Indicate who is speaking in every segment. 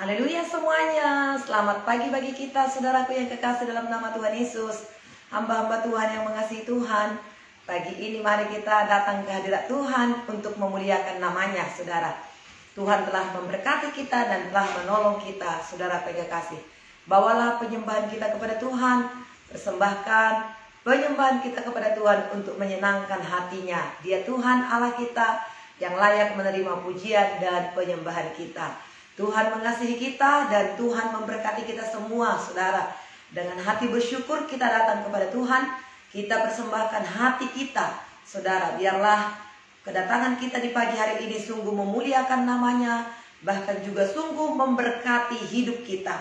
Speaker 1: Haleluya semuanya. Selamat pagi bagi kita saudaraku yang kekasih dalam nama Tuhan Yesus. Hamba-hamba Tuhan yang mengasihi Tuhan. Pagi ini mari kita datang ke hadirat Tuhan untuk memuliakan namanya saudara. Tuhan telah memberkati kita dan telah menolong kita saudara kekasih. Bawalah penyembahan kita kepada Tuhan. Persembahkan penyembahan kita kepada Tuhan untuk menyenangkan hatinya. Dia Tuhan Allah kita yang layak menerima pujian dan penyembahan kita. Tuhan mengasihi kita dan Tuhan memberkati kita semua saudara. Dengan hati bersyukur kita datang kepada Tuhan. Kita persembahkan hati kita saudara. Biarlah kedatangan kita di pagi hari ini sungguh memuliakan namanya. Bahkan juga sungguh memberkati hidup kita.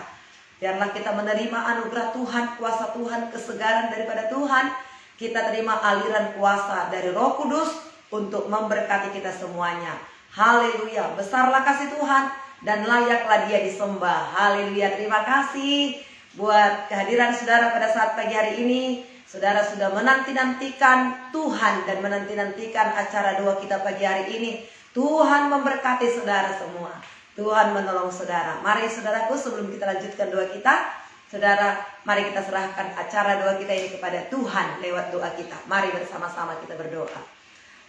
Speaker 1: Biarlah kita menerima anugerah Tuhan, kuasa Tuhan, kesegaran daripada Tuhan. Kita terima aliran kuasa dari Roh Kudus untuk memberkati kita semuanya. Haleluya, besarlah kasih Tuhan dan layaklah dia disembah. Haleluya, terima kasih buat kehadiran saudara pada saat pagi hari ini. Saudara sudah menanti-nantikan Tuhan dan menanti-nantikan acara doa kita pagi hari ini. Tuhan memberkati saudara semua. Tuhan menolong saudara. Mari saudaraku, sebelum kita lanjutkan doa kita, saudara, mari kita serahkan acara doa kita ini kepada Tuhan lewat doa kita. Mari bersama-sama kita berdoa.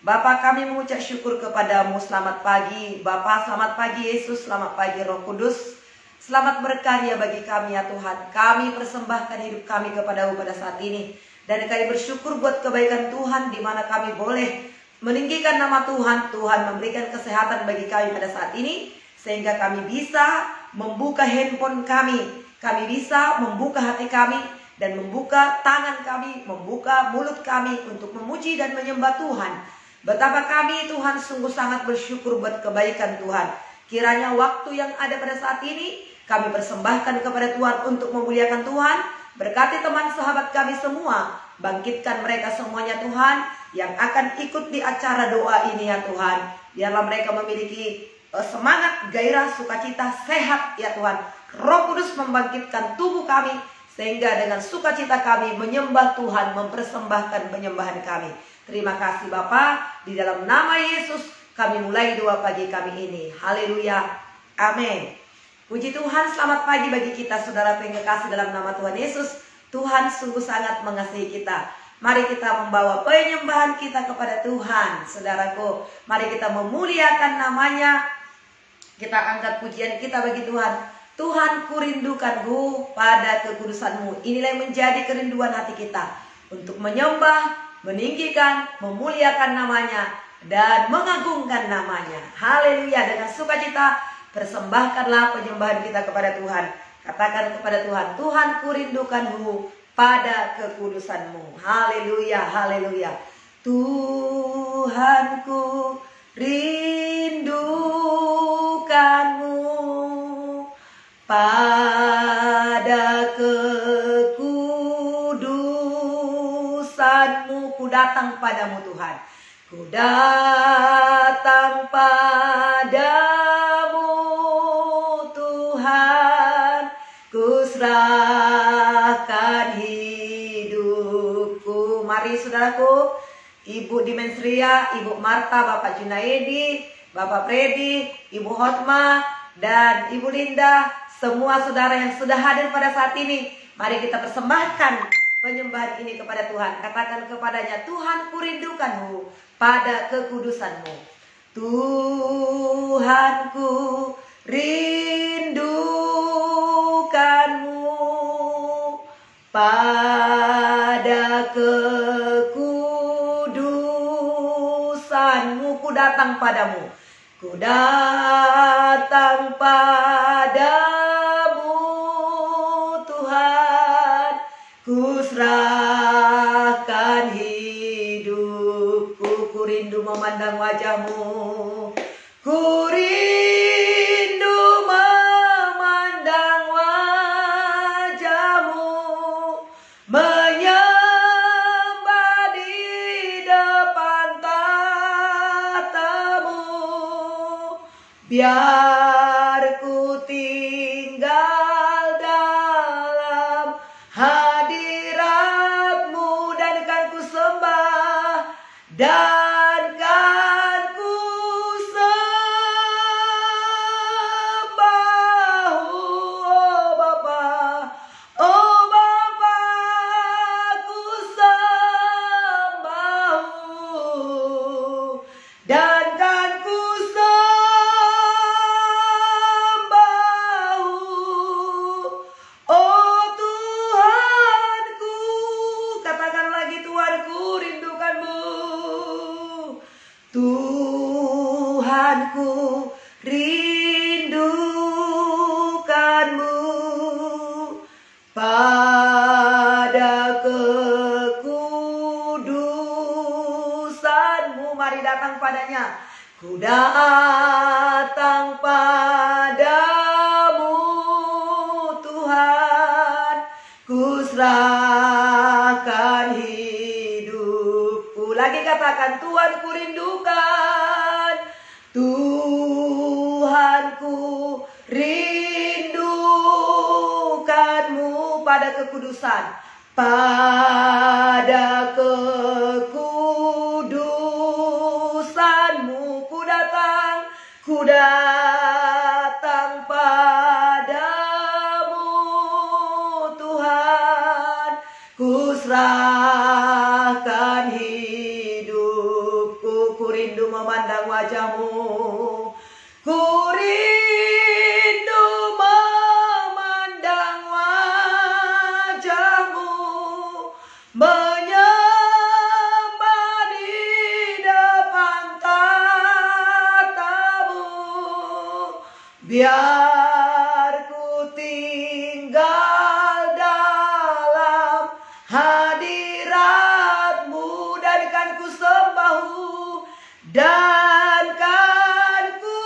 Speaker 1: Bapa, kami mengucap syukur kepadamu. Selamat pagi Bapa, selamat pagi Yesus, selamat pagi Roh Kudus. Selamat berkarya bagi kami ya Tuhan. Kami persembahkan hidup kami kepadamu pada saat ini. Dan kami bersyukur buat kebaikan Tuhan, di mana kami boleh meninggikan nama Tuhan. Tuhan memberikan kesehatan bagi kami pada saat ini, sehingga kami bisa membuka handphone kami. Kami bisa membuka hati kami dan membuka tangan kami, membuka mulut kami untuk memuji dan menyembah Tuhan. Betapa kami Tuhan sungguh sangat bersyukur buat kebaikan Tuhan. Kiranya waktu yang ada pada saat ini kami persembahkan kepada Tuhan untuk memuliakan Tuhan. Berkati teman sahabat kami semua. Bangkitkan mereka semuanya Tuhan yang akan ikut di acara doa ini ya Tuhan. Biarlah mereka memiliki semangat, gairah, sukacita, sehat ya Tuhan. Roh Kudus membangkitkan tubuh kami sehingga dengan sukacita kami menyembah Tuhan, mempersembahkan penyembahan kami. Terima kasih Bapa, di dalam nama Yesus kami mulai doa pagi kami ini. Haleluya, amin. Puji Tuhan, selamat pagi bagi kita saudara yang kekasih dalam nama Tuhan Yesus. Tuhan sungguh sangat mengasihi kita. Mari kita membawa penyembahan kita kepada Tuhan. Saudaraku, mari kita memuliakan namanya. Kita angkat pujian kita bagi Tuhan. Tuhan, kurindukanmu pada kekudusanmu. Inilah yang menjadi kerinduan hati kita. Untuk menyembah, meninggikan, memuliakan namanya, dan mengagungkan namanya. Haleluya, dengan sukacita persembahkanlah penyembahan kita kepada Tuhan. Katakan kepada Tuhan, Tuhan kurindukanmu pada kekudusanmu. Haleluya, haleluya. Tuhanku rindukanmu pada kekudusanmu. Ku datang padamu Tuhan. Ku datang padamu Tuhan. Ku serahkan hidupku. Mari saudaraku, Ibu Dimensria, Ibu Marta, Bapak Junaidi, Bapak Freddy, Ibu Hotma, dan Ibu Linda, semua saudara yang sudah hadir pada saat ini, mari kita persembahkan penyembahan ini kepada Tuhan. Katakan kepadanya, Tuhan kurindukanmu pada kekudusanmu. Tuhanku rindukanmu pada kekudusanmu. Ku datang padamu. Ku datang padamu Tuhan. Ku serahkan hidupku. Ku rindu memandang wajahmu. Ku rindu memandang wajahmu. Menyembah di depan tatamu. Biar ku tinggal dalam hadiratmu dan kan ku sembah dan kan ku sembah. Ku datang padamu Tuhan, ku serahkan hidupku. Lagi katakan, Tuhan ku rindukan, Tuhan ku rindukanmu pada kekudusan, pada kekudusanmu. Ku datang padamu Tuhan, ku serahkan hidupku. Ku rindu memandang wajah-Mu, ku rindu memandang wajah-Mu, menyembah di depan tatamu. Biar ku tinggal dalam hadirat-Mu, dan kan ku sembah-Mu, dan kan ku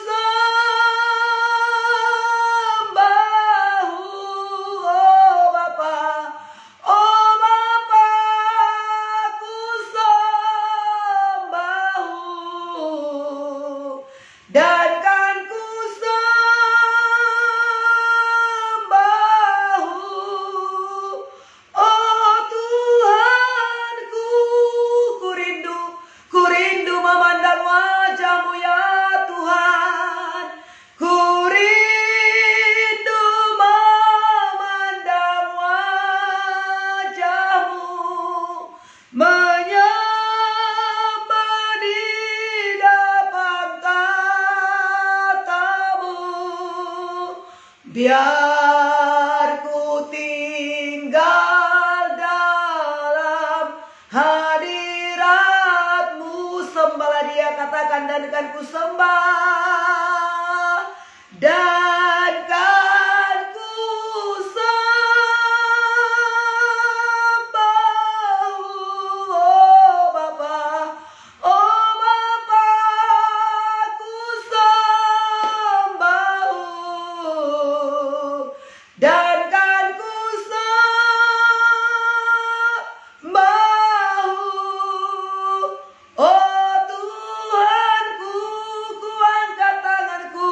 Speaker 1: sembah-Mu. Oh Bapa, oh Bapa, ku sembah-Mu, dan kan ku sembah-Mu. Oh Tuhanku, ku rindu memandang wajah-Mu ya Tuhan. Ku rindu memandang wajah-Mu, menyembah di depan tatamu. Biar ku tinggal dalam hadirat-Mu. Sembahlah Dia, katakan, dan kan ku sembah, dan kan ku sembah-Mu. Oh Bapa, oh Bapa, ku sembah-Mu, dan kan ku sembah-Mu. Oh Tuhanku, ku angkat tanganku,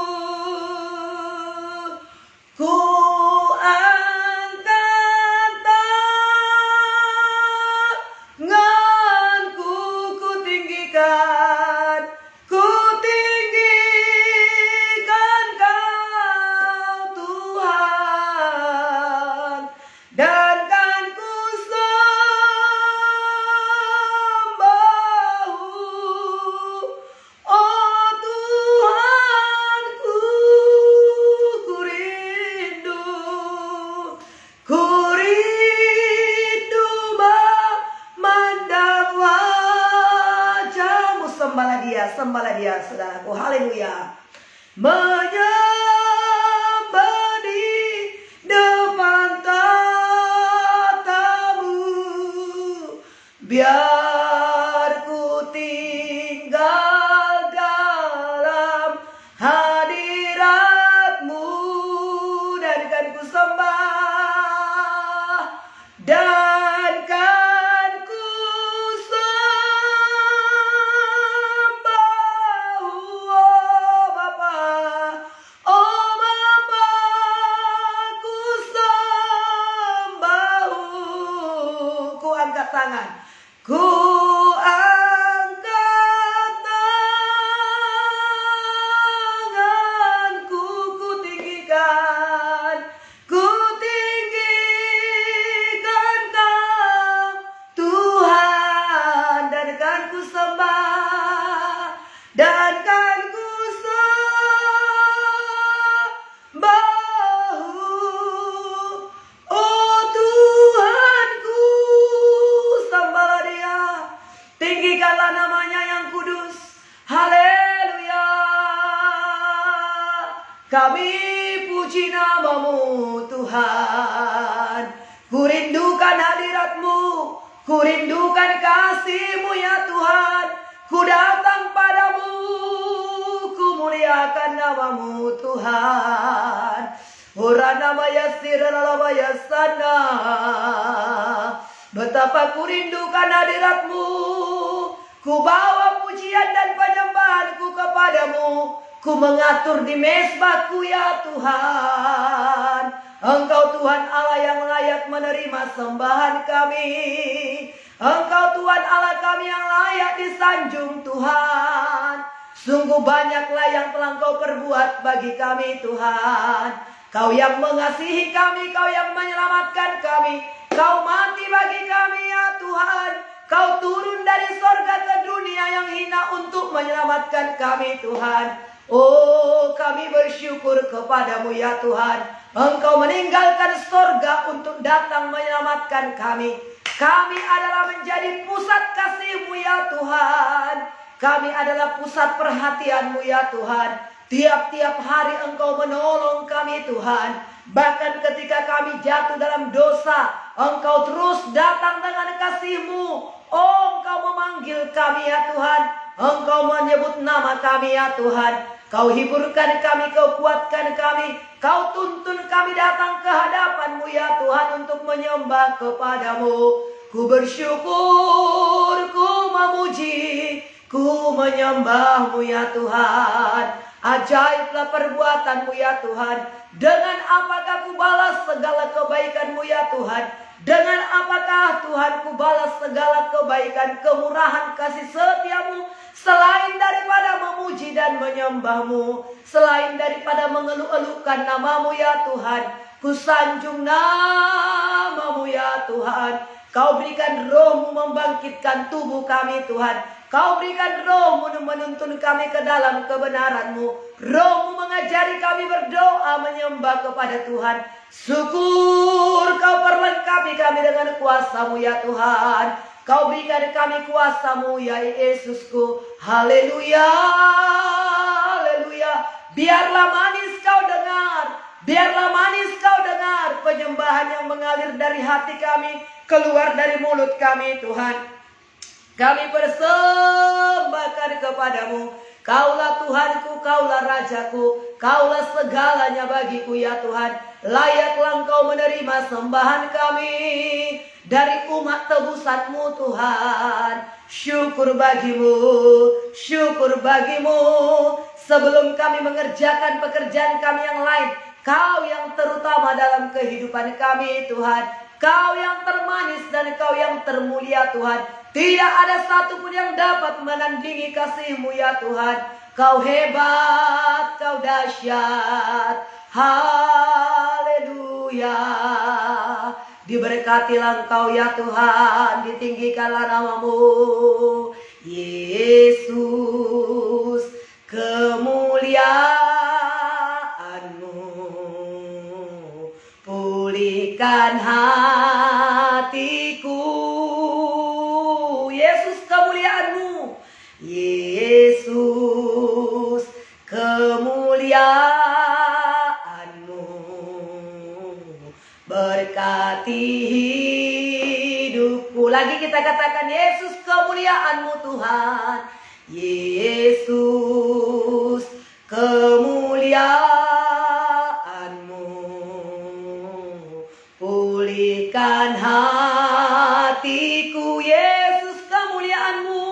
Speaker 1: ku angkat tanganku, ku tinggikan Kau Tuhan, dan kan ku sembah-Mu. Oh Tuhanku, ku rindu memandang wajah-Mu. Sembahlah Dia, saudaraku. Haleluya. Menyembah di depan tatamu. Biar ku tinggal dalam hadirat-Mu, dan kan ku sembah, dan kan ku sembah-Mu. Oh Bapa, oh Bapa, ku sembah-Mu. Ku angkat tangan, ku angkat tanganku, ku tinggikan Kau Tuhan, dan kan ku sembah, dan kan ku sembah-Mu. Oh Tuhanku, sembahlah Dia, tinggikanlah namanya yang kudus. Haleluya. Kami puji nama-Mu Tuhan. Ku rindukan hadirat-Mu, ku rindukan kasih-Mu ya Tuhan. ku datang padamu, ku muliakan namamu Tuhan. Ora nama yasir nama yasana, betapa ku rindukan hadiratmu. Ku bawa pujian dan penyembahanku kepadamu, ku mengatur di mezbahku ya Tuhan. Engkau Tuhan Allah yang layak menerima sembahan kami. Engkau Tuhan Allah kami yang layak disanjung Tuhan. Sungguh banyaklah yang telah Engkau perbuat bagi kami Tuhan. Kau yang mengasihi kami, Kau yang menyelamatkan kami. Kau mati bagi kami ya Tuhan. Kau turun dari sorga ke dunia yang hina untuk menyelamatkan kami Tuhan. Oh, kami bersyukur kepadamu ya Tuhan. Engkau meninggalkan sorga untuk datang menyelamatkan kami. Kami adalah menjadi pusat kasih-Mu ya Tuhan. Kami adalah pusat perhatian-Mu ya Tuhan. Tiap-tiap hari Engkau menolong kami Tuhan. Bahkan ketika kami jatuh dalam dosa, Engkau terus datang dengan kasih-Mu. Oh, Engkau memanggil kami ya Tuhan. Engkau menyebut nama kami ya Tuhan. Kau hiburkan kami, Kau kuatkan kami. Kau tuntun kami datang ke hadapan-Mu ya Tuhan untuk menyembah kepadamu. Ku bersyukur, ku memuji, ku menyembah-Mu ya Tuhan. Ajaiblah perbuatan-Mu ya Tuhan. Dengan apakah ku balas segala kebaikan-Mu ya Tuhan? Dengan apakah Tuhan ku balas segala kebaikan, kemurahan, kasih setia-Mu? Selain daripada memuji dan menyembah-Mu, selain daripada mengeluh-elukan nama-Mu ya Tuhan, ku sanjung nama-Mu ya Tuhan. Kau berikan Roh-Mu membangkitkan tubuh kami Tuhan. Kau berikan Roh-Mu menuntun kami ke dalam kebenaran-Mu. Roh-Mu mengajari kami berdoa menyembah kepada Tuhan. Syukur Kau perlengkapi kami dengan kuasa-Mu ya Tuhan. Kau berikan kami kuasa-Mu ya Yesusku. Haleluya, haleluya. Biarlah manis Kau dengar, biarlah manis Kau dengar penyembahan yang mengalir dari hati kami, keluar dari mulut kami Tuhan. Kami persembahkan kepadamu. Kaulah Tuhanku, Kaulah Rajaku, Kaulah segalanya bagiku ya Tuhan. Layaklah Engkau menerima sembahan kami dari umat tebusan-Mu Tuhan. Syukur bagimu, syukur bagimu. Sebelum kami mengerjakan pekerjaan kami yang lain, Kau yang terutama dalam kehidupan kami Tuhan. Kau yang termanis dan Kau yang termulia Tuhan. Tidak ada satupun yang dapat menandingi kasih-Mu ya Tuhan. Kau hebat, Kau dahsyat. Haleluya. Diberkatilah Engkau ya Tuhan. Ditinggikanlah nama-Mu Yesus. Kemuliaan-Mu pulihkan hatiku. Yesus, kemuliaan-Mu berkati hidupku. Lagi kita katakan Yesus, kemuliaan-Mu Tuhan. Yesus, kemuliaan-Mu pulihkan hatiku. Yesus, kemuliaan-Mu.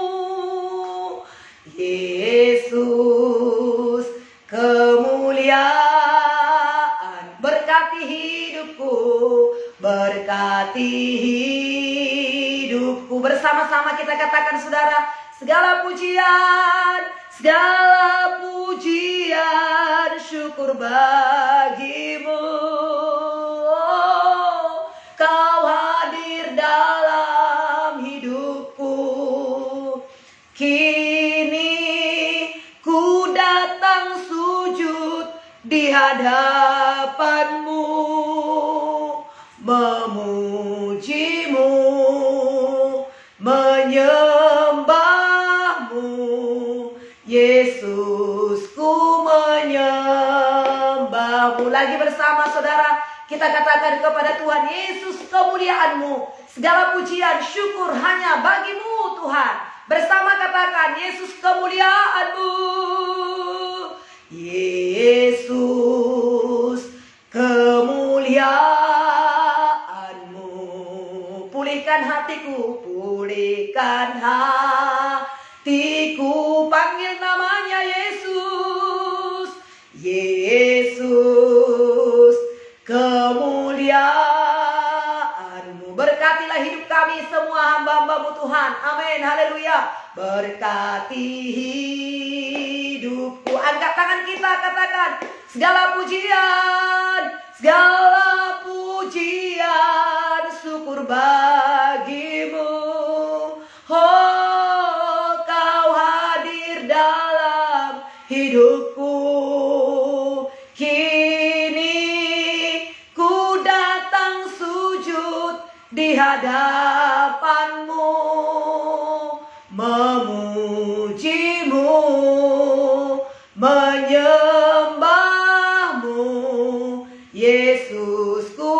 Speaker 1: Yesus, kemuliaan berkati hidupku, berkati hidupku. Bersama-sama kita katakan saudara, segala pujian, syukur bagimu. Kau hadir dalam hidupku. Di hadapan-Mu, memuji-Mu, menyembah-Mu. Yesusku menyembah-Mu. Lagi bersama saudara, kita katakan kepada Tuhan, Yesus, kemuliaan-Mu, segala pujian, syukur hanya bagi-Mu Tuhan. Bersama katakan, Yesus kemuliaan-Mu. Yesus kemuliaan-Mu. Pulihkan hatiku, pulihkan hatiku. Panggil namanya Yesus. Yesus kemuliaan-Mu. Berkatilah hidup kami semua hamba-hamba-Mu Tuhan. Amin, haleluya. Berkati hidupku. Angkat tangan kita, katakan, segala pujian, segala pujian, syukur bagimu. Oh, Kau hadir dalam hidupku. Kini ku datang sujud di hadapan-Mu, memuji-Mu, menyembah-Mu. Yesus, ku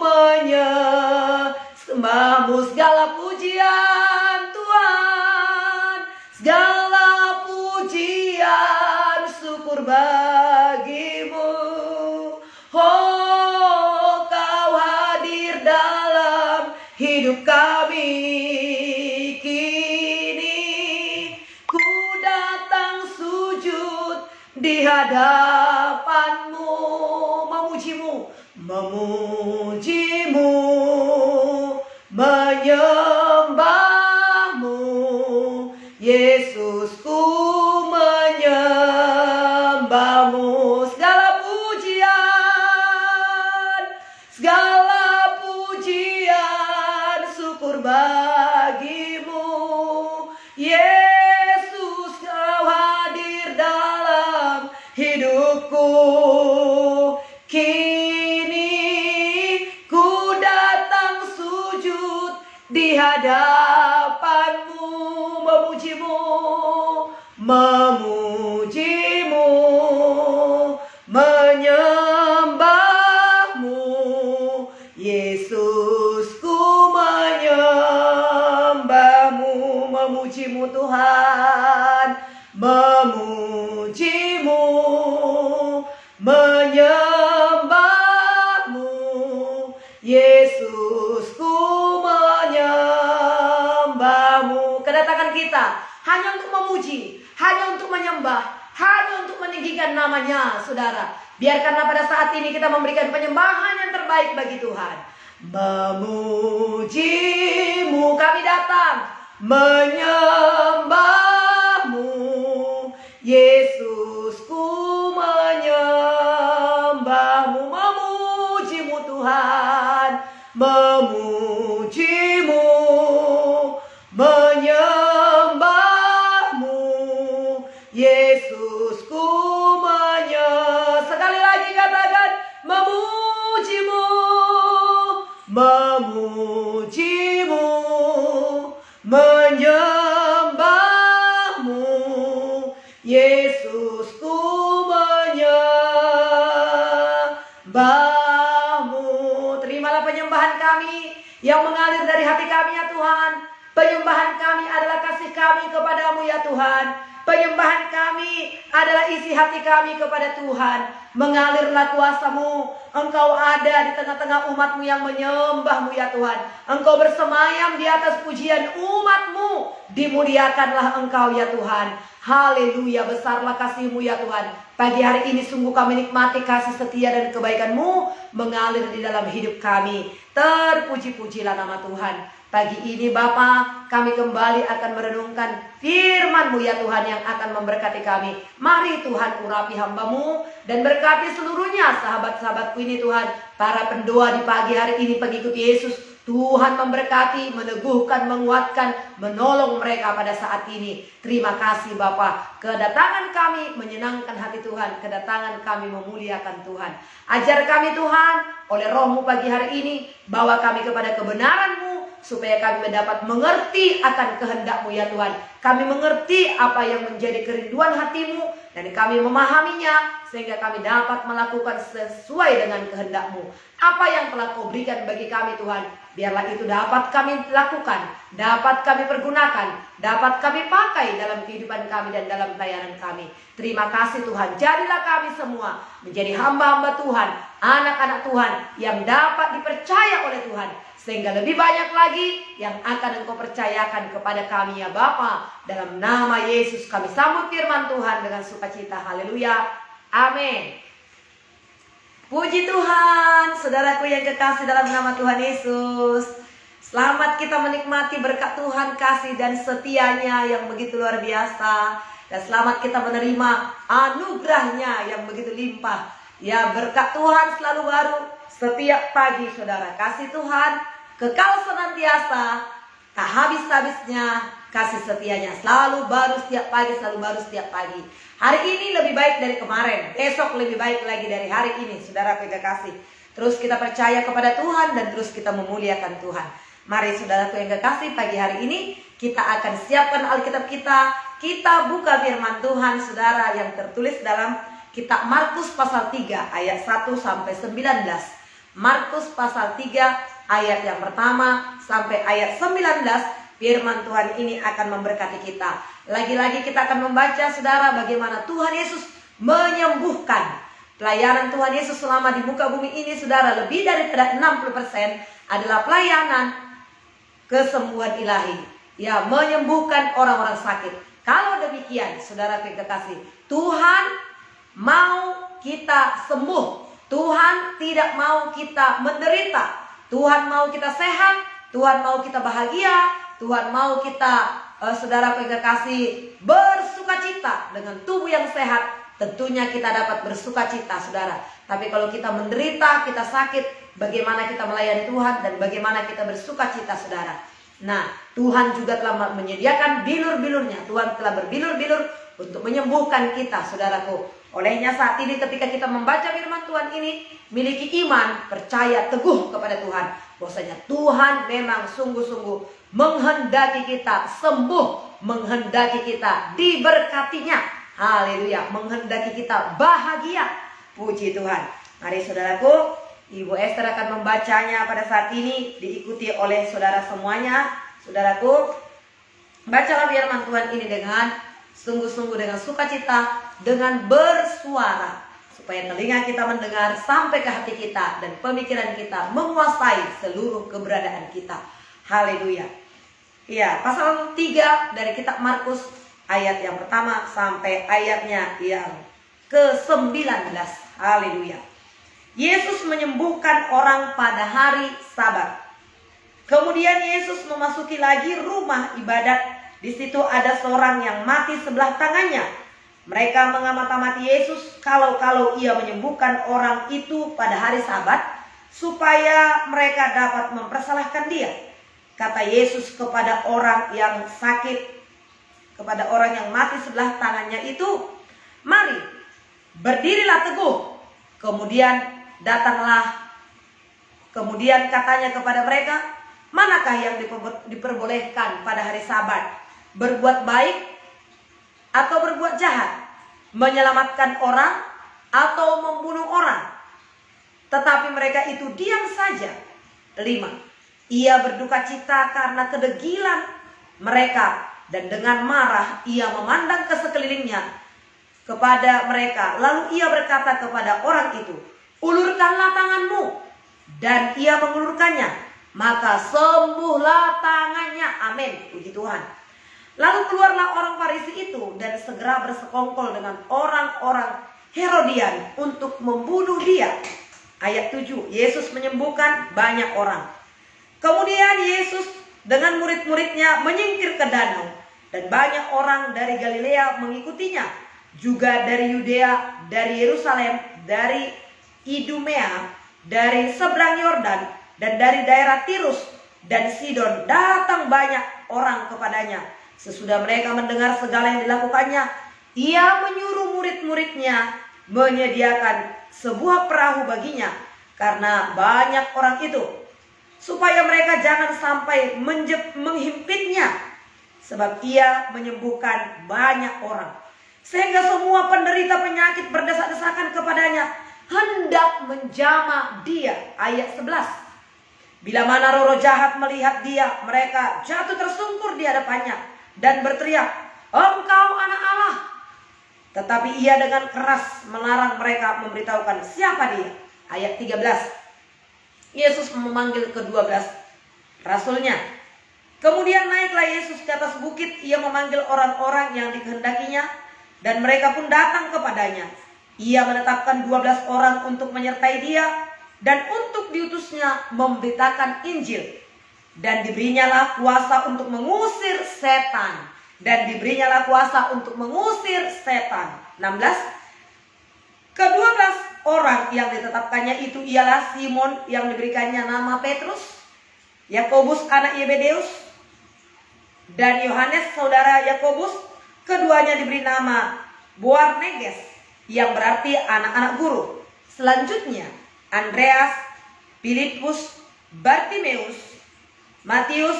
Speaker 1: menyembah-Mu. Segala pujian Tuhan, segala pujian, syukur bagimu. Oh, Kau hadir dalam hidup kami. Kini ku datang sujud di hadapan-Mu, memuji-Mu, memuji-Mu, menyembah-Mu. Yesus, ku menyembah-Mu. Segala pujian, segala pujian, syukur bagimu. Yesus, Kau hadir dalam hidupku. Kini ku datang sujud di hadapan-Mu, memuji-Mu, memuji-Mu, menyembah-Mu. Yesus, ku menyembah-Mu, memuji-Mu Tuhan, memuji-Mu, menyembah-Mu. Yesus, ku menyembah-Mu. Kedatangan kita hanya untuk memuji, hanya untuk menyembah, hanya untuk meninggikan nama-Nya, saudara. Biarkanlah pada saat ini kita memberikan penyembahan yang terbaik bagi Tuhan. Memuji-Mu, kami datang menyembah-Mu. Yesus, ku menyembah-Mu, memuji-Mu Tuhan, memuji-Mu, menyembah-Mu. Yesus, ku sekali lagi katakan, memuji-Mu, memuji-Mu, menyembah-Mu. Yesus, ku menyembah-Mu. Terimalah penyembahan kami yang mengalir dari hati kami, ya Tuhan. Penyembahan kami adalah kasih kami kepadamu, ya Tuhan. Penyembahan kami adalah isi hati kami kepada Tuhan. Mengalirlah kuasa-Mu. Engkau ada di tengah-tengah umat-Mu yang menyembah-Mu, ya Tuhan. Engkau bersemayam di atas pujian umat-Mu. Dimuliakanlah Engkau, ya Tuhan. Haleluya, besarlah kasih-Mu, ya Tuhan. Pagi hari ini sungguh kami nikmati kasih setia dan kebaikan-Mu mengalir di dalam hidup kami. Terpuji-pujilah nama Tuhan. Pagi ini Bapa, kami kembali akan merenungkan firman-Mu, ya Tuhan, yang akan memberkati kami. Mari Tuhan urapi hamba-Mu dan berkati seluruhnya sahabat-sahabatku ini, Tuhan. Para pendoa di pagi hari ini, pengikut Yesus, Tuhan memberkati, meneguhkan, menguatkan, menolong mereka pada saat ini. Terima kasih Bapa. Kedatangan kami menyenangkan hati Tuhan. Kedatangan kami memuliakan Tuhan. Ajar kami Tuhan oleh Roh-Mu pagi hari ini. Bawa kami kepada kebenaran-Mu, supaya kami mendapat mengerti akan kehendak-Mu, ya Tuhan. Kami mengerti apa yang menjadi kerinduan hati-Mu, dan kami memahaminya sehingga kami dapat melakukan sesuai dengan kehendak-Mu. Apa yang telah Kau berikan bagi kami Tuhan, biarlah itu dapat kami lakukan, dapat kami pergunakan, dapat kami pakai dalam kehidupan kami dan dalam pelayanan kami. Terima kasih Tuhan, jadilah kami semua menjadi hamba-hamba Tuhan, anak-anak Tuhan yang dapat dipercaya oleh Tuhan, sehingga lebih banyak lagi yang akan Engkau percayakan kepada kami ya Bapa. Dalam nama Yesus kami sambut firman Tuhan dengan sukacita. Haleluya. Amin. Puji Tuhan, saudaraku yang kekasih dalam nama Tuhan Yesus. Selamat kita menikmati berkat Tuhan, kasih dan setianya yang begitu luar biasa. Dan selamat kita menerima anugerahnya yang begitu limpah. Ya, berkat Tuhan selalu baru setiap pagi saudara. Kasih Tuhan kekal senantiasa, tak habis-habisnya kasih setianya. Selalu baru setiap pagi, selalu baru setiap pagi. Hari ini lebih baik dari kemarin, besok lebih baik lagi dari hari ini, saudara kekasih. Terus kita percaya kepada Tuhan dan terus kita memuliakan Tuhan. Mari saudaraku yang kekasih, pagi hari ini kita akan siapkan Alkitab kita. Kita buka firman Tuhan saudara yang tertulis dalam kitab Markus pasal 3 ayat 1 sampai 19. Markus pasal 3 ayat yang pertama sampai ayat 19, firman Tuhan ini akan memberkati kita. Lagi-lagi kita akan membaca saudara bagaimana Tuhan Yesus menyembuhkan. Pelayanan Tuhan Yesus selama di muka bumi ini saudara, lebih daripada 60% adalah pelayanan kesembuhan ilahi. Ya, menyembuhkan orang-orang sakit. Kalau demikian saudara kekasih, Tuhan mau kita sembuh. Tuhan tidak mau kita menderita. Tuhan mau kita sehat, Tuhan mau kita bahagia, Tuhan mau kita saudara kekasih bersukacita dengan tubuh yang sehat. Tentunya kita dapat bersukacita saudara. Tapi kalau kita menderita, kita sakit, bagaimana kita melayani Tuhan dan bagaimana kita bersukacita saudara. Nah, Tuhan juga telah menyediakan bilur-bilurnya. Tuhan telah berbilur-bilur untuk menyembuhkan kita saudaraku. Olehnya saat ini ketika kita membaca firman Tuhan ini, miliki iman, percaya teguh kepada Tuhan. Bahwasanya Tuhan memang sungguh-sungguh menghendaki kita sembuh, menghendaki kita diberkatinya. Haleluya, menghendaki kita bahagia. Puji Tuhan. Mari saudaraku, Ibu Esther akan membacanya pada saat ini, diikuti oleh saudara semuanya. Saudaraku, bacalah firman Tuhan ini dengan sungguh-sungguh, dengan sukacita, dengan bersuara, supaya telinga kita mendengar sampai ke hati kita dan pemikiran kita menguasai seluruh keberadaan kita. Haleluya. Ya, pasal 3 dari kitab Markus ayat yang pertama sampai ayatnya yang ke-19. Haleluya. Yesus menyembuhkan orang pada hari Sabat. Kemudian Yesus memasuki lagi rumah ibadat. Di situ ada seorang yang mati sebelah tangannya. Mereka mengamati Yesus kalau ia menyembuhkan orang itu pada hari Sabat, supaya mereka dapat mempersalahkan dia. Kata Yesus kepada orang yang sakit, kepada orang yang mati sebelah tangannya itu, "Mari, berdirilah teguh." Kemudian katanya kepada mereka, "Manakah yang diperbolehkan pada hari Sabat? Berbuat baik atau berbuat jahat? Menyelamatkan orang atau membunuh orang?" Tetapi mereka itu diam saja. 5. Ia berduka cita karena kedegilan mereka, dan dengan marah ia memandang ke sekelilingnya kepada mereka. Lalu ia berkata kepada orang itu, "Ulurkanlah tanganmu." Dan ia mengulurkannya, maka sembuhlah tangannya. Amin. Puji Tuhan. Lalu keluarlah orang Farisi itu dan segera bersekongkol dengan orang-orang Herodian untuk membunuh dia. Ayat 7. Yesus menyembuhkan banyak orang. Kemudian Yesus dengan murid-muridnya menyingkir ke danau, dan banyak orang dari Galilea mengikutinya, juga dari Yudea, dari Yerusalem, dari Idumea, dari seberang Yordan, dan dari daerah Tirus dan Sidon datang banyak orang kepadanya. Sesudah mereka mendengar segala yang dilakukannya, ia menyuruh murid-muridnya menyediakan sebuah perahu baginya karena banyak orang itu, supaya mereka jangan sampai menghimpitnya, sebab ia menyembuhkan banyak orang. sehingga semua penderita penyakit berdesak-desakan kepadanya, hendak menjamah dia. Ayat 11. Bila mana roh jahat melihat dia, mereka jatuh tersungkur di hadapannya dan berteriak, "Engkau anak Allah." Tetapi ia dengan keras melarang mereka memberitahukan siapa dia. Ayat 13. Yesus memanggil ke-12 rasulnya. Kemudian naiklah Yesus ke atas bukit. Ia memanggil orang-orang yang dikehendakinya, dan mereka pun datang kepadanya. Ia menetapkan 12 orang untuk menyertai dia, dan untuk diutusnya memberitakan Injil. Dan diberinyalah kuasa untuk mengusir setan. Dan diberinyalah kuasa untuk mengusir setan. 16. Ke-12 orang yang ditetapkannya itu ialah Simon yang diberikannya nama Petrus, Yakobus anak Yebedeus, dan Yohanes saudara Yakobus. Keduanya diberi nama Boanerges, yang berarti anak-anak guru. Selanjutnya Andreas, Filipus, Bartimeus, Matius,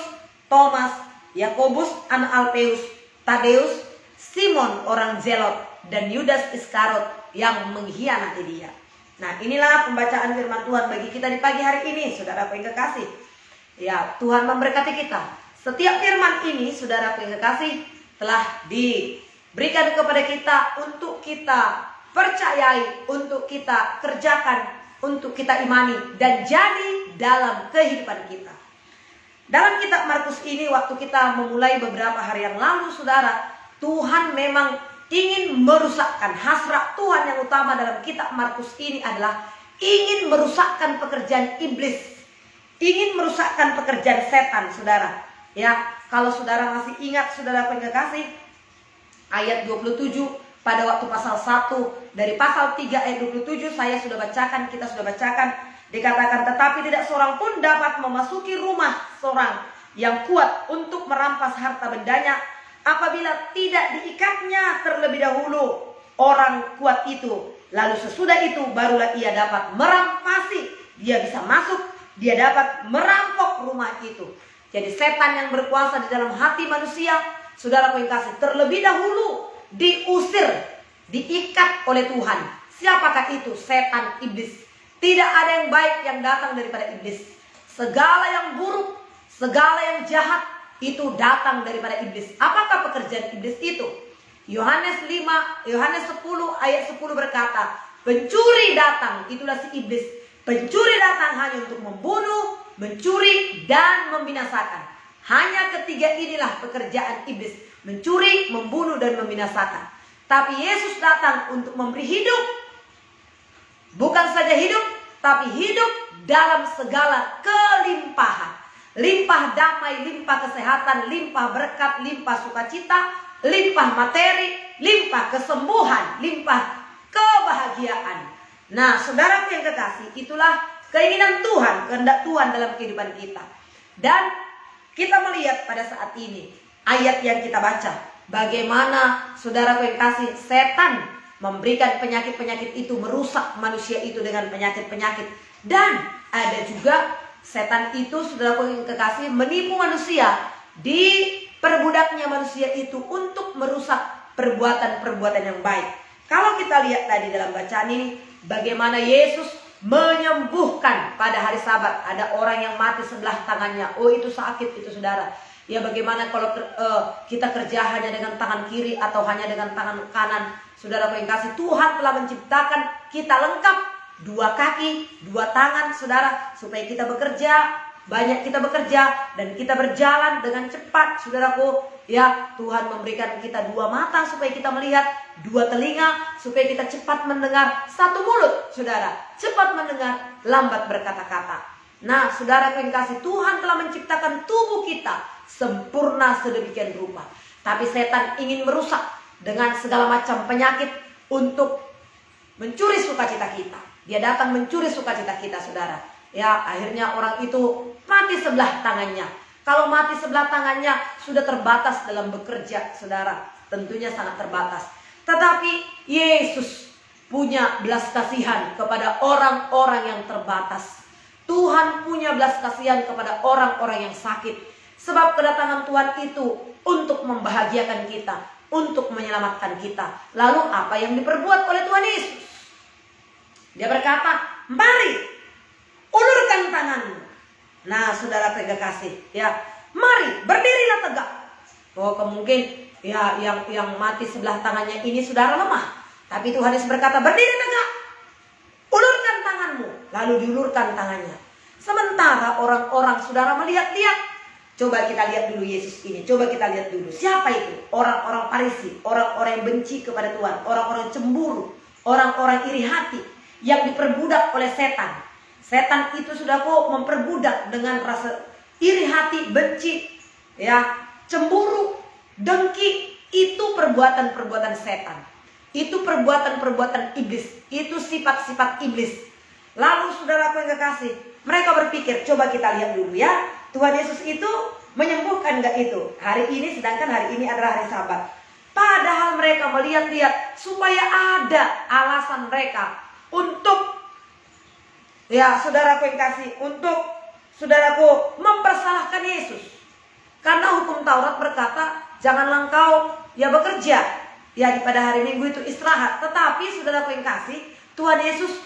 Speaker 1: Thomas, Yakobus anak Alpeus, Tadeus, Simon orang Zelot, dan Yudas Iskariot yang mengkhianati dia. Nah, inilah pembacaan firman Tuhan bagi kita di pagi hari ini, saudara yang kekasih. Ya, Tuhan memberkati kita. Setiap firman ini, saudara yang kekasih, telah diberikan kepada kita untuk kita percayai, untuk kita kerjakan, untuk kita imani, dan jadi dalam kehidupan kita. Dalam kitab Markus ini, waktu kita memulai beberapa hari yang lalu, saudara, Tuhan memang ingin merusakkan. Hasrat Tuhan yang utama dalam kitab Markus ini adalah ingin merusakkan pekerjaan iblis, ingin merusakkan pekerjaan setan, saudara. Ya, kalau saudara masih ingat, saudara kekasih, ayat 27 pada waktu pasal 1 dari pasal 3 ayat 27 saya sudah bacakan, kita sudah bacakan. Dikatakan, tetapi tidak seorang pun dapat memasuki rumah seorang yang kuat untuk merampas harta bendanya apabila tidak diikatnya terlebih dahulu orang kuat itu. Lalu sesudah itu barulah ia dapat merampasi. Dia bisa masuk, dia dapat merampok rumah itu. Jadi setan yang berkuasa di dalam hati manusia, saudara yang kasih, terlebih dahulu diusir, diikat oleh Tuhan. Siapakah itu? Setan, iblis. Tidak ada yang baik yang datang daripada iblis. Segala yang buruk, segala yang jahat itu datang daripada iblis. Apakah pekerjaan iblis itu? Yohanes 10 ayat 10 berkata, pencuri datang, itulah si iblis. Pencuri datang hanya untuk membunuh, mencuri, dan membinasakan. Hanya ketiga inilah pekerjaan iblis. Mencuri, membunuh, dan membinasakan. Tapi Yesus datang untuk memberi hidup. Bukan saja hidup, tapi hidup dalam segala kelimpahan. Limpah damai, limpah kesehatan, limpah berkat, limpah sukacita, limpah materi, limpah kesembuhan, limpah kebahagiaan. Nah, saudaraku yang kekasih, itulah keinginan Tuhan, kehendak Tuhan dalam kehidupan kita. Dan kita melihat pada saat ini ayat yang kita baca, bagaimana saudaraku yang kekasih, setan memberikan penyakit-penyakit itu, merusak manusia itu dengan penyakit-penyakit. Dan ada juga setan itu, saudaraku yang kekasih, menipu manusia, diperbudaknya manusia itu untuk merusak perbuatan-perbuatan yang baik. Kalau kita lihat tadi dalam bacaan ini, bagaimana Yesus menyembuhkan pada hari Sabat. Ada orang yang mati sebelah tangannya. Oh, itu sakit itu, saudara. Ya, bagaimana kalau kita kerja hanya dengan tangan kiri atau hanya dengan tangan kanan. Saudara yang kasih, Tuhan telah menciptakan kita lengkap, 2 kaki, 2 tangan, saudara, supaya kita bekerja, banyak kita bekerja, dan kita berjalan dengan cepat, saudaraku. Ya, Tuhan memberikan kita 2 mata supaya kita melihat, 2 telinga supaya kita cepat mendengar, 1 mulut, saudara, cepat mendengar, lambat berkata-kata. Nah, saudara yang kasih, Tuhan telah menciptakan tubuh kita sempurna sedemikian rupa. Tapi setan ingin merusak dengan segala macam penyakit untuk mencuri sukacita kita. Dia datang mencuri sukacita kita, saudara. Ya, akhirnya orang itu mati sebelah tangannya. Kalau mati sebelah tangannya, sudah terbatas dalam bekerja, saudara. Tentunya sangat terbatas. Tetapi Yesus punya belas kasihan kepada orang-orang yang terbatas. Tuhan punya belas kasihan kepada orang-orang yang sakit. Sebab kedatangan Tuhan itu untuk membahagiakan kita,
Speaker 2: untuk menyelamatkan kita. Lalu apa yang diperbuat oleh Tuhan Yesus? Dia berkata, mari ulurkan tanganmu. Nah, saudara kekasih, ya, mari berdirilah tegak. Oh, mungkin ya yang mati sebelah tangannya ini saudara lemah, tapi Tuhan Yesus berkata, berdiri tegak, ulurkan tanganmu. Lalu diulurkan tangannya. Sementara orang-orang saudara melihat-lihat. Coba kita lihat dulu Yesus ini. Coba kita lihat dulu. Siapa itu? Orang-orang Farisi. Orang-orang yang benci kepada Tuhan. Orang-orang cemburu. Orang-orang iri hati. Yang diperbudak oleh setan. Setan itu sudah kok memperbudak dengan rasa iri hati, benci, ya, cemburu, dengki. Itu perbuatan-perbuatan setan. Itu perbuatan-perbuatan iblis. Itu sifat-sifat iblis. Lalu saudaraku yang kekasih, mereka berpikir, coba kita lihat dulu ya. Tuhan Yesus itu menyembuhkan gak itu hari ini, sedangkan hari ini adalah hari Sabat. Padahal mereka melihat-lihat supaya ada alasan mereka untuk, ya saudaraku yang kasih, untuk saudaraku mempersalahkan Yesus. Karena hukum Taurat berkata, janganlah engkau ya bekerja, ya pada hari Minggu itu istirahat. Tetapi saudaraku yang kasih, Tuhan Yesus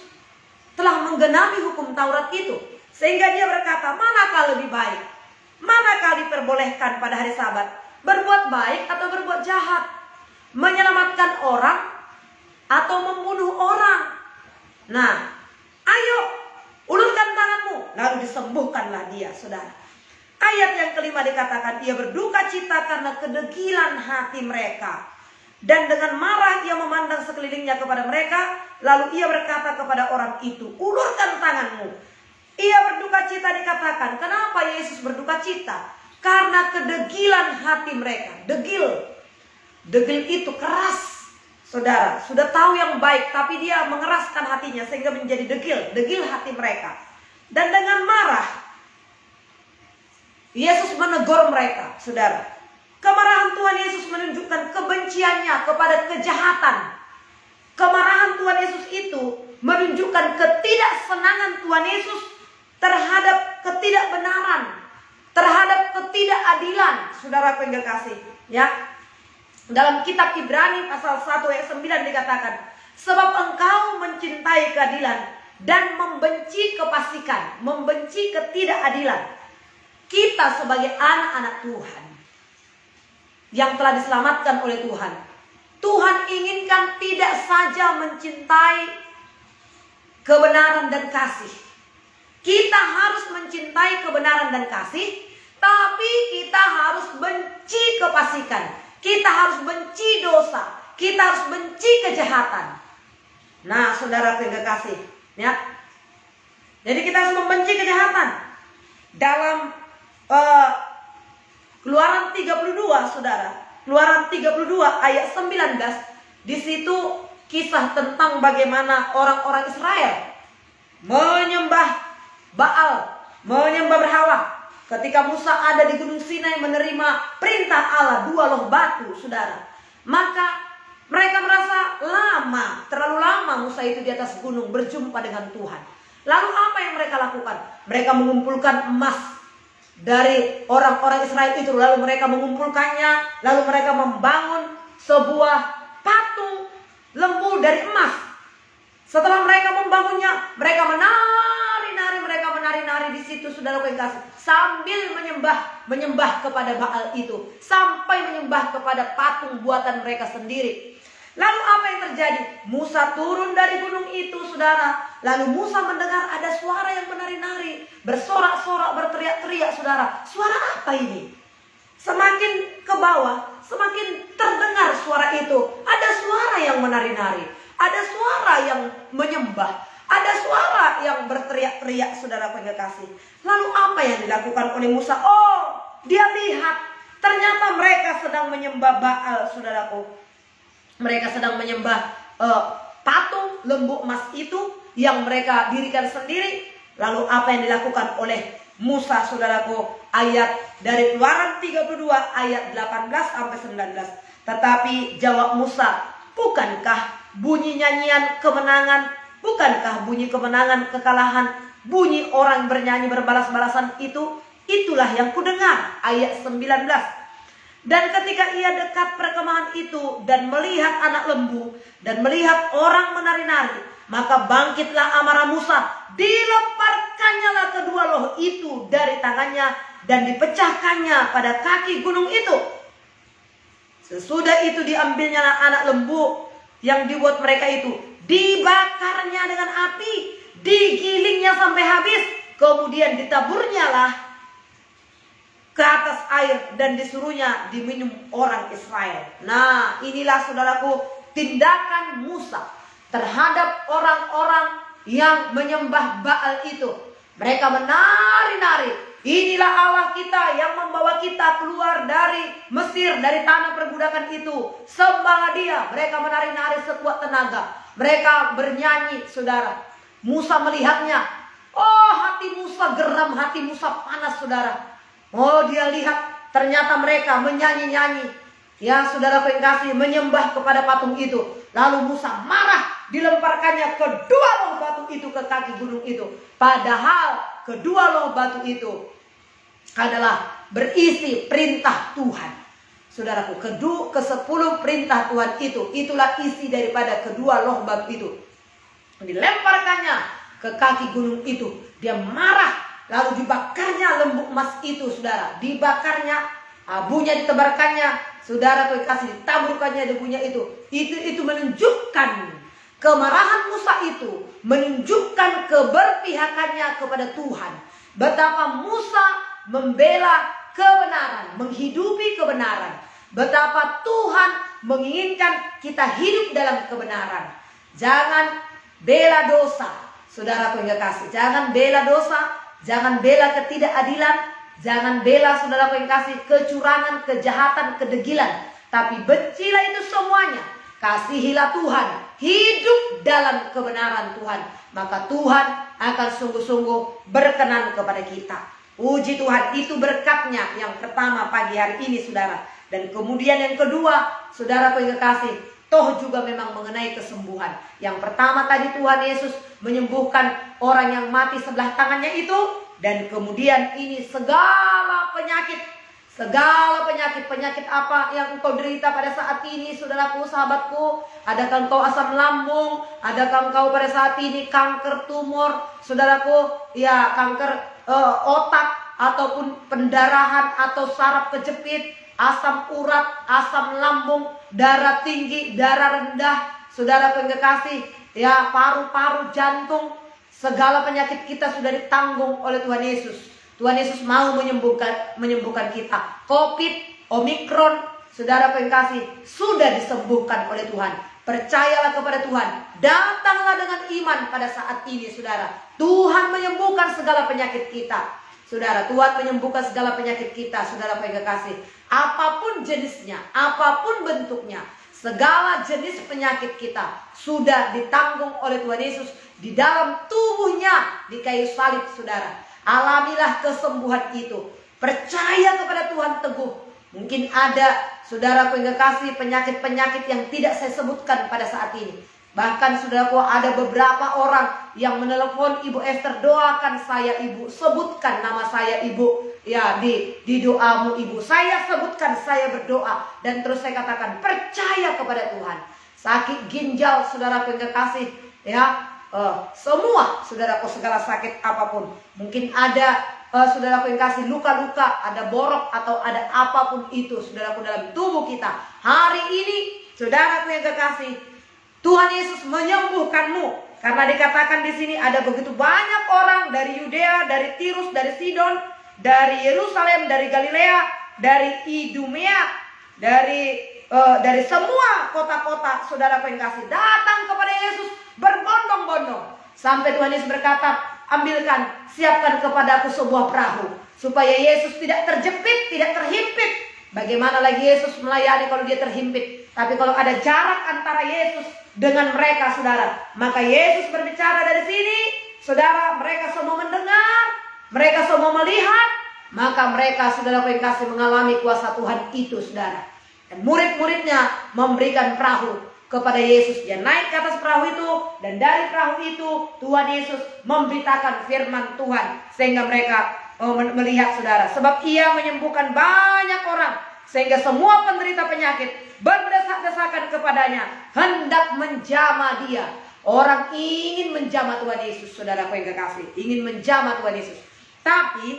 Speaker 2: telah menggenapi hukum Taurat itu. Sehingga dia berkata, manakah lebih baik? Manakah diperbolehkan pada hari Sabat? Berbuat baik atau berbuat jahat? Menyelamatkan orang atau membunuh orang? Nah, ayo ulurkan tanganmu. Lalu disembuhkanlah dia, saudara. Ayat yang kelima dikatakan, ia berduka cita karena kedegilan hati mereka. Dan dengan marah ia memandang sekelilingnya kepada mereka. Lalu ia berkata kepada orang itu, ulurkan tanganmu. Ia berduka cita dikatakan. Kenapa Yesus berduka cita? Karena kedegilan hati mereka. Degil. Degil itu keras. Saudara, sudah tahu yang baik, tapi dia mengeraskan hatinya sehingga menjadi degil. Degil hati mereka. Dan dengan marah, Yesus menegur mereka, saudara. Kemarahan Tuhan Yesus menunjukkan kebenciannya kepada kejahatan. Kemarahan Tuhan Yesus itu menunjukkan ketidaksenangan Tuhan Yesus terhadap ketidakbenaran, terhadap ketidakadilan. Saudara yang kekasih, ya. Dalam kitab Ibrani pasal 1 ayat 9 dikatakan, sebab engkau mencintai keadilan dan membenci kefasikan, membenci ketidakadilan. Kita sebagai anak-anak Tuhan yang telah diselamatkan oleh Tuhan, Tuhan inginkan tidak saja mencintai kebenaran dan kasih. Kita harus mencintai kebenaran dan kasih, tapi kita harus benci kefasikan. Kita harus benci dosa. Kita harus benci kejahatan. Nah, saudara yang kekasih, ya. Jadi kita harus membenci kejahatan. Dalam Keluaran 32, saudara. Keluaran 32 ayat 19. Di situ kisah tentang bagaimana orang-orang Israel menyembah Baal, menyembah berhala. Ketika Musa ada di Gunung Sinai menerima perintah Allah, 2 loh batu, saudara. Maka mereka merasa terlalu lama Musa itu di atas gunung berjumpa dengan Tuhan. Lalu apa yang mereka lakukan? Mereka mengumpulkan emas dari orang-orang Israel itu. Lalu mereka mengumpulkannya. Lalu mereka membangun sebuah patung lembu dari emas. Setelah mereka membangunnya, mereka menari-nari di situ, saudara yang kasih, sambil menyembah kepada Baal itu, sampai menyembah kepada patung buatan mereka sendiri. Lalu apa yang terjadi? Musa turun dari gunung itu, saudara. Lalu Musa mendengar ada suara yang menari-nari, bersorak-sorak, berteriak-teriak, saudara. Suara apa ini? Semakin ke bawah, semakin terdengar suara itu. Ada suara yang menari-nari, ada suara yang menyembah, ada suara yang berteriak-teriak, saudara kekasih. Lalu apa yang dilakukan oleh Musa? Oh, dia lihat ternyata mereka sedang menyembah Baal, saudaraku. Mereka sedang menyembah patung lembu emas itu yang mereka dirikan sendiri. Lalu apa yang dilakukan oleh Musa, saudaraku? Ayat dari Keluaran 32 ayat 18 sampai 19. Tetapi jawab Musa, bukankah bunyi nyanyian kemenangan, bukankah bunyi kemenangan kekalahan, bunyi orang bernyanyi berbalas-balasan itulah yang kudengar. Ayat 19. Dan ketika ia dekat perkemahan itu dan melihat anak lembu dan melihat orang menari-nari, maka bangkitlah amarah Musa. Dilemparkannya lah kedua loh itu dari tangannya dan dipecahkannya pada kaki gunung itu. Sesudah itu diambilnya anak lembu yang dibuat mereka itu, dibakarnya dengan api, digilingnya sampai habis, kemudian ditaburnya lah ke atas air dan disuruhnya diminum orang Israel. Nah, inilah saudaraku tindakan Musa terhadap orang-orang yang menyembah Baal itu. Mereka menari-nari. Inilah Allah kita yang membawa kita keluar dari Mesir, dari tanah perbudakan itu. Sembahlah Dia. Mereka menari-nari sekuat tenaga. Mereka bernyanyi, saudara. Musa melihatnya. Oh, hati Musa geram, hati Musa panas, saudara. Oh, dia lihat ternyata mereka menyanyi-nyanyi. Ya, saudara yang kasih, menyembah kepada patung itu. Lalu Musa marah, dilemparkannya kedua loh batu itu ke kaki gunung itu. Padahal kedua loh batu itu adalah berisi perintah Tuhan. Saudaraku, ke-10 perintah Tuhan itu, itulah isi daripada kedua loh batu itu. Dilemparkannya ke kaki gunung itu. Dia marah. Lalu dibakarnya lembu emas itu, saudara. Dibakarnya, abunya ditebarkannya, saudara kasih ditaburkannya debunya itu. Itu menunjukkan kemarahan Musa itu, menunjukkan keberpihakannya kepada Tuhan. Betapa Musa membela kebenaran, menghidupi kebenaran. Betapa Tuhan menginginkan kita hidup dalam kebenaran. Jangan bela dosa, saudara yang kasih. Jangan bela dosa. Jangan bela ketidakadilan, jangan bela saudara yang kasih kecurangan, kejahatan, kedegilan. Tapi bencilah itu semuanya. Kasihilah Tuhan, hidup dalam kebenaran Tuhan. Maka Tuhan akan sungguh-sungguh berkenan kepada kita. Puji Tuhan, itu berkatnya yang pertama pagi hari ini, saudara. Dan kemudian yang kedua, saudara yang kasih, toh juga memang mengenai kesembuhan. Yang pertama tadi Tuhan Yesus menyembuhkan orang yang mati sebelah tangannya itu. Dan kemudian ini segala penyakit. Penyakit apa yang engkau derita pada saat ini, saudaraku, sahabatku. Adakah engkau asam lambung? Adakah engkau pada saat ini kanker tumor, saudaraku? Ya, kanker otak, ataupun pendarahan, atau saraf kejepit, asam urat, asam lambung, darah tinggi, darah rendah, saudara kekasih, ya, paru-paru, jantung. Segala penyakit kita sudah ditanggung oleh Tuhan Yesus. Tuhan Yesus mau menyembuhkan kita. Covid, Omikron, saudara kekasih, sudah disembuhkan oleh Tuhan. Percayalah kepada Tuhan. Datanglah dengan iman pada saat ini, saudara. Tuhan menyembuhkan segala penyakit kita. Saudara, Tuhan menyembuhkan segala penyakit kita, saudara kekasih. Apapun jenisnya, apapun bentuknya, segala jenis penyakit kita sudah ditanggung oleh Tuhan Yesus di dalam tubuhnya di kayu salib, saudara. Alamilah kesembuhan itu. Percaya kepada Tuhan teguh. Mungkin ada, saudaraku yang kekasih, penyakit-penyakit yang tidak saya sebutkan pada saat ini. Bahkan saudaraku, ada beberapa orang yang menelepon Ibu Esther, doakan saya Ibu, sebutkan nama saya Ibu. Ya, di doamu Ibu, saya sebutkan, saya berdoa. Dan terus saya katakan, percaya kepada Tuhan. Sakit ginjal, saudaraku yang kekasih, ya, semua saudaraku, segala sakit apapun. Mungkin ada saudaraku yang kasih luka-luka, ada borok atau ada apapun itu, saudaraku, dalam tubuh kita. Hari ini, saudaraku yang kekasih, Tuhan Yesus menyembuhkanmu. Karena dikatakan di sini ada begitu banyak orang dari Yudea, dari Tirus, dari Sidon, dari Yerusalem, dari Galilea, dari Idumea, dari semua kota-kota, saudaraku yang kasih, datang kepada Yesus berbondong-bondong. Sampai Tuhan Yesus berkata, ambilkan, siapkan kepadaku sebuah perahu, supaya Yesus tidak terjepit, tidak terhimpit. Bagaimana lagi Yesus melayani kalau dia terhimpit? Tapi kalau ada jarak antara Yesus dengan mereka, saudara, maka Yesus berbicara dari sini, saudara, mereka semua mendengar, mereka semua melihat, maka mereka, saudara yang kasih, mengalami kuasa Tuhan itu, saudara. Dan murid-muridnya memberikan perahu kepada Yesus. Dia naik ke atas perahu itu, dan dari perahu itu Tuhan Yesus memberitakan firman Tuhan, sehingga mereka melihat, saudara. Sebab ia menyembuhkan banyak orang sehingga semua penderita penyakit berdesak-desakan kepadanya, hendak menjamah dia. Orang ingin menjamah Tuhan Yesus, saudaraku yang kekasih, ingin menjamah Tuhan Yesus. Tapi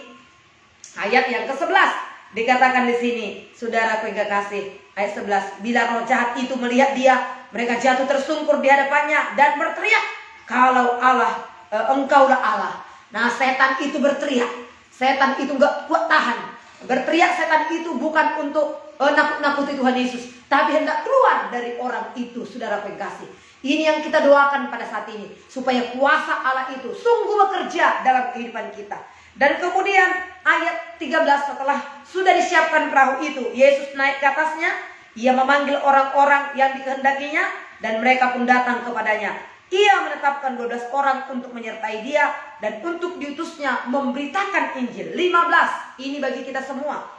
Speaker 2: ayat yang ke-11 dikatakan di sini, saudaraku yang kekasih, ayat 11, bila roh jahat itu melihat dia, mereka jatuh tersungkur di hadapannya dan berteriak, kalau Allah, engkaulah Allah. Nah, setan itu berteriak, setan itu gak kuat tahan. Berteriak setan itu bukan untuk nakut-nakuti Tuhan Yesus, tapi hendak keluar dari orang itu, saudaraku yang kekasih. Ini yang kita doakan pada saat ini, supaya kuasa Allah itu sungguh bekerja dalam kehidupan kita. Dan kemudian ayat 13, setelah sudah disiapkan perahu itu, Yesus naik ke atasnya. Ia memanggil orang-orang yang dikehendakinya, dan mereka pun datang kepadanya. Ia menetapkan 12 orang untuk menyertai dia, dan untuk diutusnya memberitakan Injil. 15, ini bagi kita semua.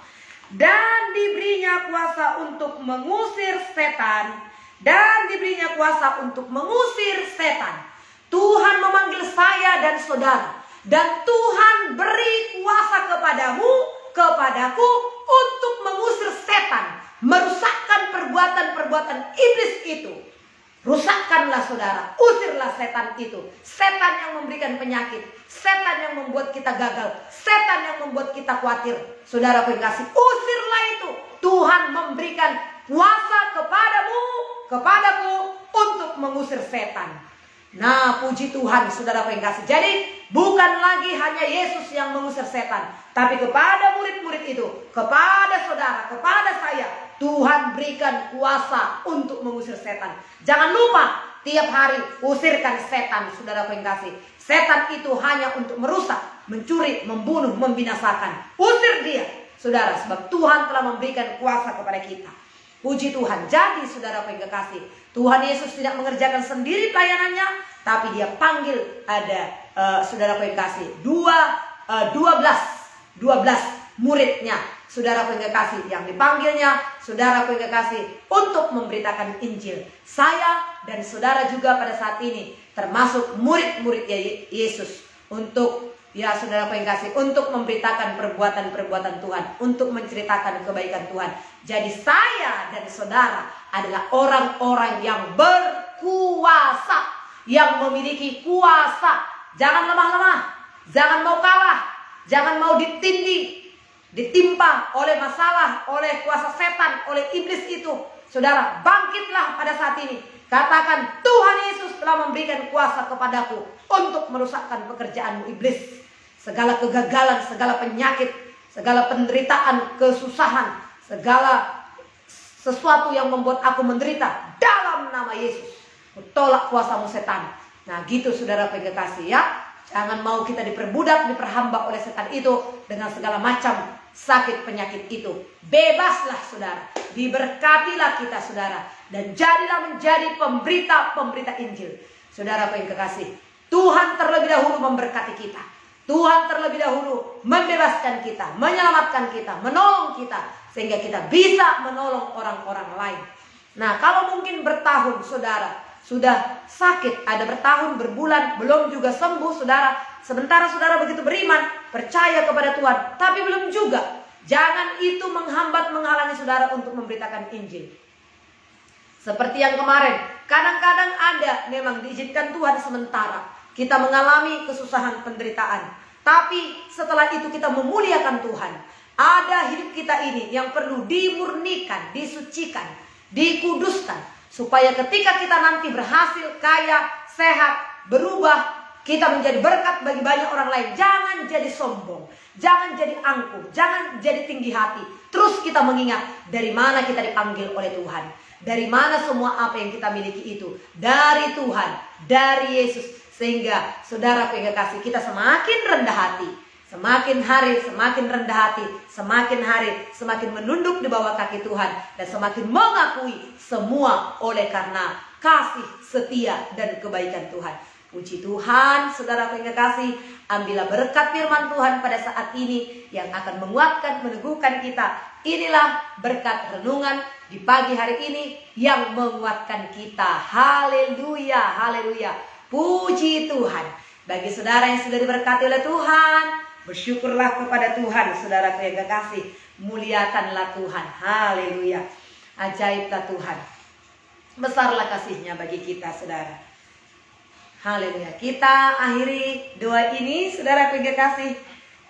Speaker 2: Dan diberinya kuasa untuk mengusir setan. Dan diberinya kuasa untuk mengusir setan. Tuhan memanggil saya dan saudara. Dan Tuhan beri kuasa kepadaku untuk mengusir setan. Merusakkan perbuatan-perbuatan iblis itu. Rusakkanlah saudara, usirlah setan itu. Setan yang memberikan penyakit, setan yang membuat kita gagal, setan yang membuat kita khawatir. Saudara kasih, usirlah itu. Tuhan memberikan kuasa kepadaku untuk mengusir setan. Nah, puji Tuhan, saudara kasih. Jadi bukan lagi hanya Yesus yang mengusir setan, tapi kepada murid-murid itu, kepada saudara, kepada saya, Tuhan berikan kuasa untuk mengusir setan. Jangan lupa, tiap hari usirkan setan, saudara kasih. Setan itu hanya untuk merusak, mencuri, membunuh, membinasakan. Usir dia, saudara, sebab Tuhan telah memberikan kuasa kepada kita. Puji Tuhan. Jadi saudara kekasih, Tuhan Yesus tidak mengerjakan sendiri pelayanannya, tapi dia panggil ada saudara kekasih 12 muridnya, saudara kekasih yang dipanggilnya, saudara kekasih untuk memberitakan Injil. Saya dan saudara juga pada saat ini termasuk murid-murid Yesus untuk saudara kekasih, untuk memberitakan perbuatan-perbuatan Tuhan, untuk menceritakan kebaikan Tuhan. Jadi saya dan saudara adalah orang-orang yang berkuasa, yang memiliki kuasa. Jangan lemah-lemah, jangan mau kalah, jangan mau ditimpa oleh masalah, oleh kuasa setan, oleh iblis itu. Saudara, bangkitlah pada saat ini. Katakan, Tuhan Yesus telah memberikan kuasa kepadaku untuk merusakkan pekerjaanmu iblis. Segala kegagalan, segala penyakit, segala penderitaan, kesusahan, segala sesuatu yang membuat aku menderita, dalam nama Yesus, tolak kuasamu setan. Nah gitu saudara kekasih ya. Jangan mau kita diperbudak, diperhamba oleh setan itu dengan segala macam sakit penyakit itu. Bebaslah saudara, diberkatilah kita saudara, dan jadilah menjadi pemberita-pemberita Injil. Saudara kekasih, Tuhan terlebih dahulu memberkati kita. Tuhan terlebih dahulu membebaskan kita, menyelamatkan kita, menolong kita, sehingga kita bisa menolong orang-orang lain. Nah, kalau mungkin bertahun saudara sudah sakit, ada bertahun, berbulan, belum juga sembuh saudara. Sementara saudara begitu beriman, percaya kepada Tuhan, tapi belum juga. Jangan itu menghalangi saudara untuk memberitakan Injil. Seperti yang kemarin, kadang-kadang ada memang diizinkan Tuhan sementara kita mengalami kesusahan, penderitaan. Tapi setelah itu kita memuliakan Tuhan. Ada hidup kita ini yang perlu dimurnikan, disucikan, dikuduskan. Supaya ketika kita nanti berhasil, kaya, sehat, berubah, kita menjadi berkat bagi banyak orang lain. Jangan jadi sombong, jangan jadi angkuh, jangan jadi tinggi hati. Terus kita mengingat dari mana kita dipanggil oleh Tuhan. Dari mana semua apa yang kita miliki itu? Dari Tuhan, dari Yesus. Sehingga saudara kekasih, kita semakin rendah hati. Semakin hari semakin rendah hati. Semakin hari semakin menunduk di bawah kaki Tuhan. Dan semakin mengakui semua oleh karena kasih, setia, dan kebaikan Tuhan. Puji Tuhan, saudara kekasih, ambillah berkat firman Tuhan pada saat ini yang akan menguatkan, meneguhkan kita. Inilah berkat renungan di pagi hari ini yang menguatkan kita. Haleluya, haleluya. Puji Tuhan. Bagi saudara yang sudah diberkati oleh Tuhan, bersyukurlah kepada Tuhan, saudara yang kekasih. Muliakanlah Tuhan. Haleluya. Ajaiblah Tuhan. Besarlah kasih-Nya bagi kita, saudara. Haleluya. Kita akhiri doa ini, saudara kekasih.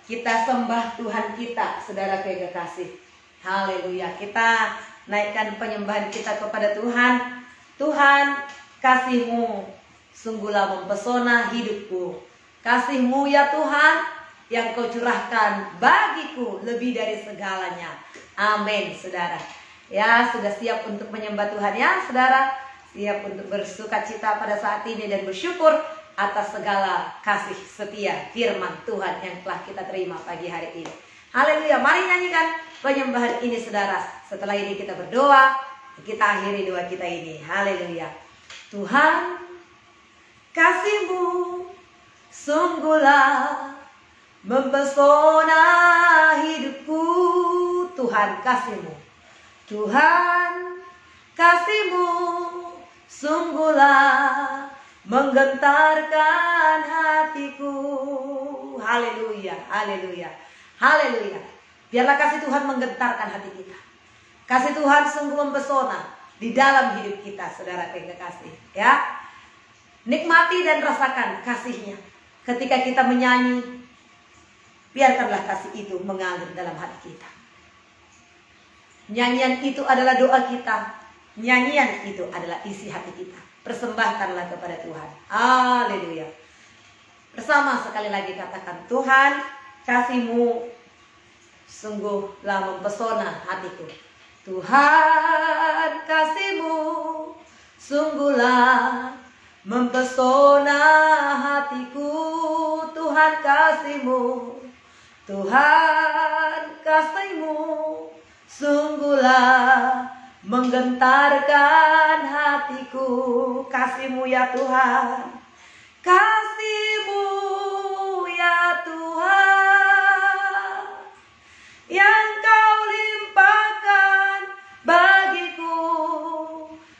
Speaker 2: Kita sembah Tuhan kita, saudara kekasih. Haleluya. Kita naikkan penyembahan kita kepada Tuhan. Tuhan, kasih-Mu sungguhlah mempesona hidupku. Kasih-Mu ya Tuhan yang Kau curahkan bagiku lebih dari segalanya. Amin, saudara. Ya, sudah siap untuk menyembah Tuhan ya, saudara. Siap untuk bersuka cita pada saat ini dan bersyukur atas segala kasih setia firman Tuhan yang telah kita terima pagi hari ini. Haleluya. Mari nyanyikan penyembahan ini, saudara. Setelah ini kita berdoa, kita akhiri doa kita ini. Haleluya. Tuhan, kasih-Mu sungguhlah mempesona hidupku. Tuhan, kasih-Mu. Tuhan, kasih-Mu sungguhlah menggentarkan hatiku. Haleluya, haleluya, haleluya. Biarlah kasih Tuhan menggentarkan hati kita. Kasih Tuhan sungguh mempesona di dalam hidup kita, saudara kekasih. Ya, nikmati dan rasakan kasih-Nya. Ketika kita menyanyi, biarkanlah kasih itu mengalir dalam hati kita. Nyanyian itu adalah doa kita. Nyanyian itu adalah isi hati kita. Persembahkanlah kepada Tuhan. Haleluya. Bersama sekali lagi katakan, Tuhan, kasih-Mu sungguhlah mempesona hatiku. Tuhan, kasih-Mu sungguhlah mempesona hatiku. Tuhan, kasih-Mu, Tuhan, kasih-Mu sungguhlah menggentarkan hatiku. Kasih-Mu ya Tuhan, kasih-Mu ya Tuhan, yang Kau limpahkan bagiku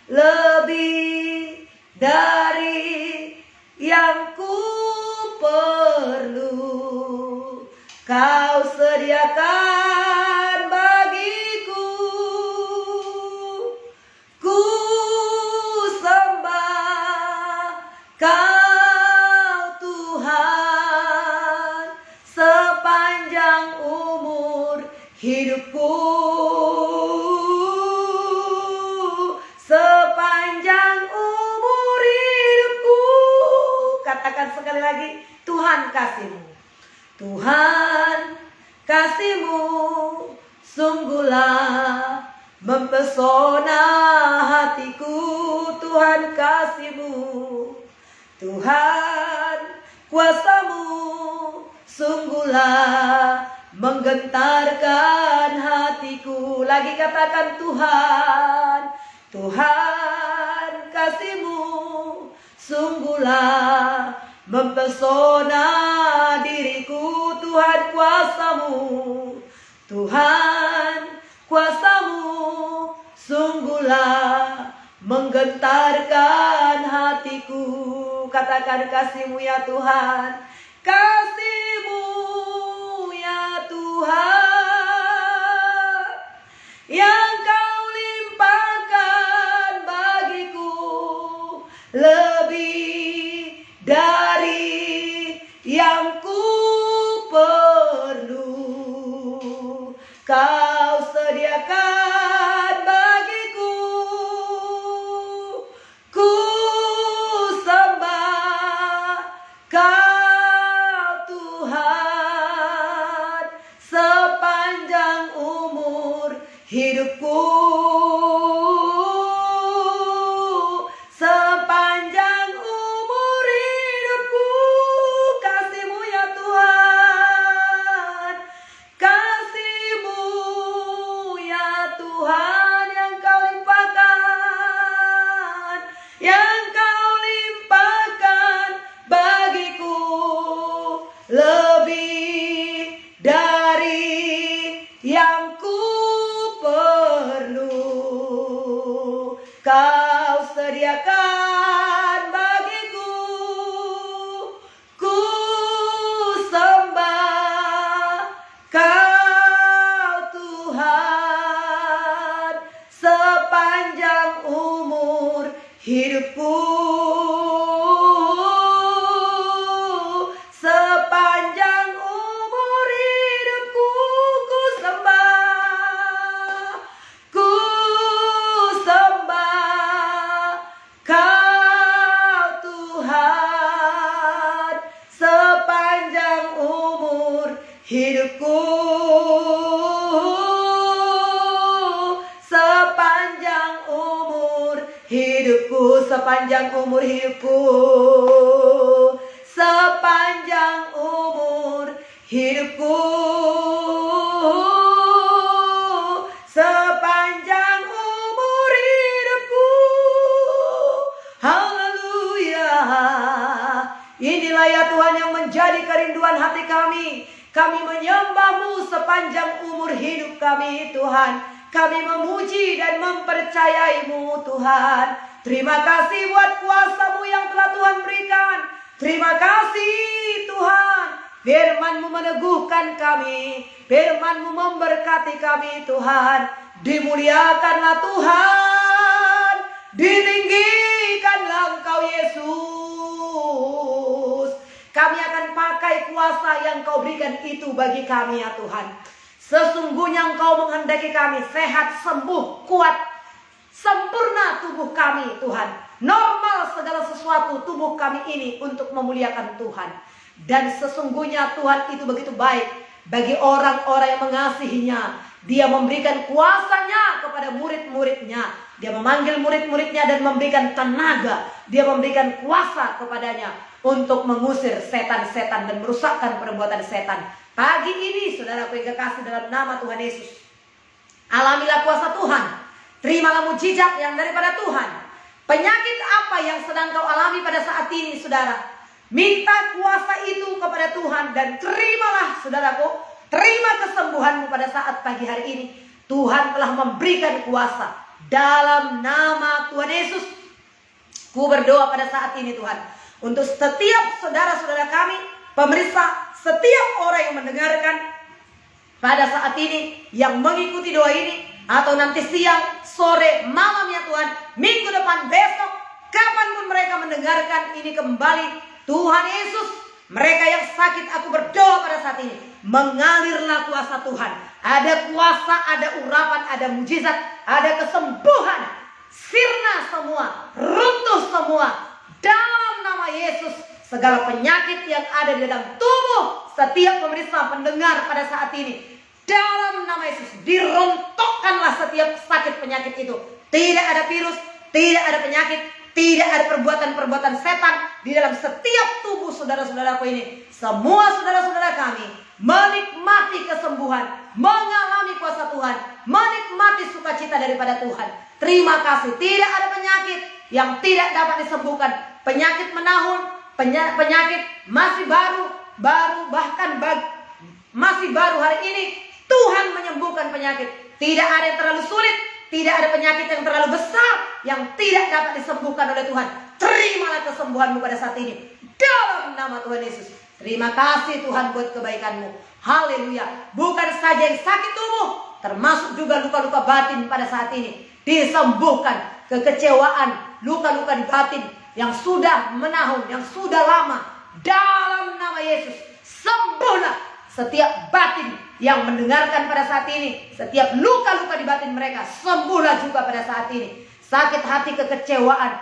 Speaker 2: lebih dari yang ku perlu. Kau sediakan bagiku. Ku sembah Kau Tuhan sepanjang umur hidupku. Sepanjang umur hidupku. Katakan sekali lagi, Tuhan, kasih-Mu. Tuhan, kasih-Mu sungguhlah mempesona hatiku. Tuhan, kasih-Mu, Tuhan, kuasa-Mu sungguhlah menggentarkan hatiku. Lagi katakan, Tuhan, Tuhan, kasih-Mu sungguhlah mempesona diriku. Tuhan, kuasa-Mu, Tuhan, kuasa-Mu sungguhlah menggentarkan hatiku. Katakan, kasih-Mu ya Tuhan, kasih-Mu ya Tuhan, yang Kau limpahkan bagiku lebih dari yang ku perlu. Kau sediakan bagiku. Ku sembah Kau Tuhan sepanjang umur hidupku. Sepanjang umur hidupku. Kasih-Mu ya Tuhan, kasih-Mu ya Tuhan, yang Kau limpahkan, yang Kau limpahkan bagiku lebih dari yang ku perlu. Kau sediakan bagiku. Ku sembah Kau Tuhan
Speaker 1: hidupku sepanjang umur hidupku, sepanjang umur hidupku, sepanjang umur hidupku, sepanjang umur hidupku. Haleluya. Inilah ya Tuhan yang menjadi kerinduan hati kami. Kami menyembah-Mu sepanjang umur hidup kami Tuhan. Kami memuji dan mempercayai-Mu Tuhan. Terima kasih buat kuasa-Mu yang telah Tuhan berikan. Terima kasih Tuhan. Firman-Mu meneguhkan kami. Firman-Mu memberkati kami Tuhan. Dimuliakanlah Tuhan. Ditinggikanlah Engkau Yesus. Kami akan pakai kuasa yang Kau berikan itu bagi kami ya Tuhan. Sesungguhnya Engkau menghendaki kami sehat, sembuh, kuat, sempurna tubuh kami Tuhan. Normal segala sesuatu tubuh kami ini untuk memuliakan Tuhan. Dan sesungguhnya Tuhan itu begitu baik bagi orang-orang yang mengasihinya. Dia memberikan kuasanya kepada murid-muridnya. Dia memanggil murid-muridnya dan memberikan tenaga. Dia memberikan kuasa kepadanya untuk mengusir setan-setan dan merusakkan perbuatan setan. Pagi ini saudaraku yang kekasih dalam nama Tuhan Yesus, alamilah kuasa Tuhan. Terimalah mujizat yang daripada Tuhan. Penyakit apa yang sedang kau alami pada saat ini saudara, minta kuasa itu kepada Tuhan dan terimalah saudaraku. Terima kesembuhanmu pada saat pagi hari ini. Tuhan telah memberikan kuasa. Dalam nama Tuhan Yesus, ku berdoa pada saat ini Tuhan, untuk setiap saudara-saudara kami, pemirsa, setiap orang yang mendengarkan pada saat ini, yang mengikuti doa ini, atau nanti siang, sore, malam ya Tuhan, minggu depan, besok, kapanpun mereka mendengarkan ini kembali, Tuhan Yesus, mereka yang sakit, aku berdoa pada saat ini, mengalirlah kuasa Tuhan. Ada kuasa, ada urapan, ada mujizat, ada kesembuhan. Sirna semua, runtuh semua. Dalam nama Yesus, segala penyakit yang ada di dalam tubuh setiap pemirsa pendengar pada saat ini, dalam nama Yesus, dirontokkanlah setiap sakit penyakit itu. Tidak ada virus, tidak ada penyakit, tidak ada perbuatan-perbuatan setan di dalam setiap tubuh saudara-saudaraku ini. Semua saudara-saudara kami menikmati kesembuhan, mengalami kuasa Tuhan, menikmati sukacita daripada Tuhan. Terima kasih. Tidak ada penyakit yang tidak dapat disembuhkan. Penyakit menahun, penyakit masih baru masih baru hari ini Tuhan menyembuhkan penyakit. Tidak ada yang terlalu sulit, tidak ada penyakit yang terlalu besar yang tidak dapat disembuhkan oleh Tuhan. Terimalah kesembuhanmu pada saat ini dalam nama Tuhan Yesus. Terima kasih Tuhan buat kebaikanmu. Haleluya. Bukan saja yang sakit tubuh, termasuk juga luka-luka batin pada saat ini disembuhkan. Kekecewaan, luka-luka di batin yang sudah menahun, yang sudah lama, dalam nama Yesus, sembuhlah setiap batin yang mendengarkan pada saat ini. Setiap luka-luka di batin mereka, sembuhlah juga pada saat ini. Sakit hati, kekecewaan,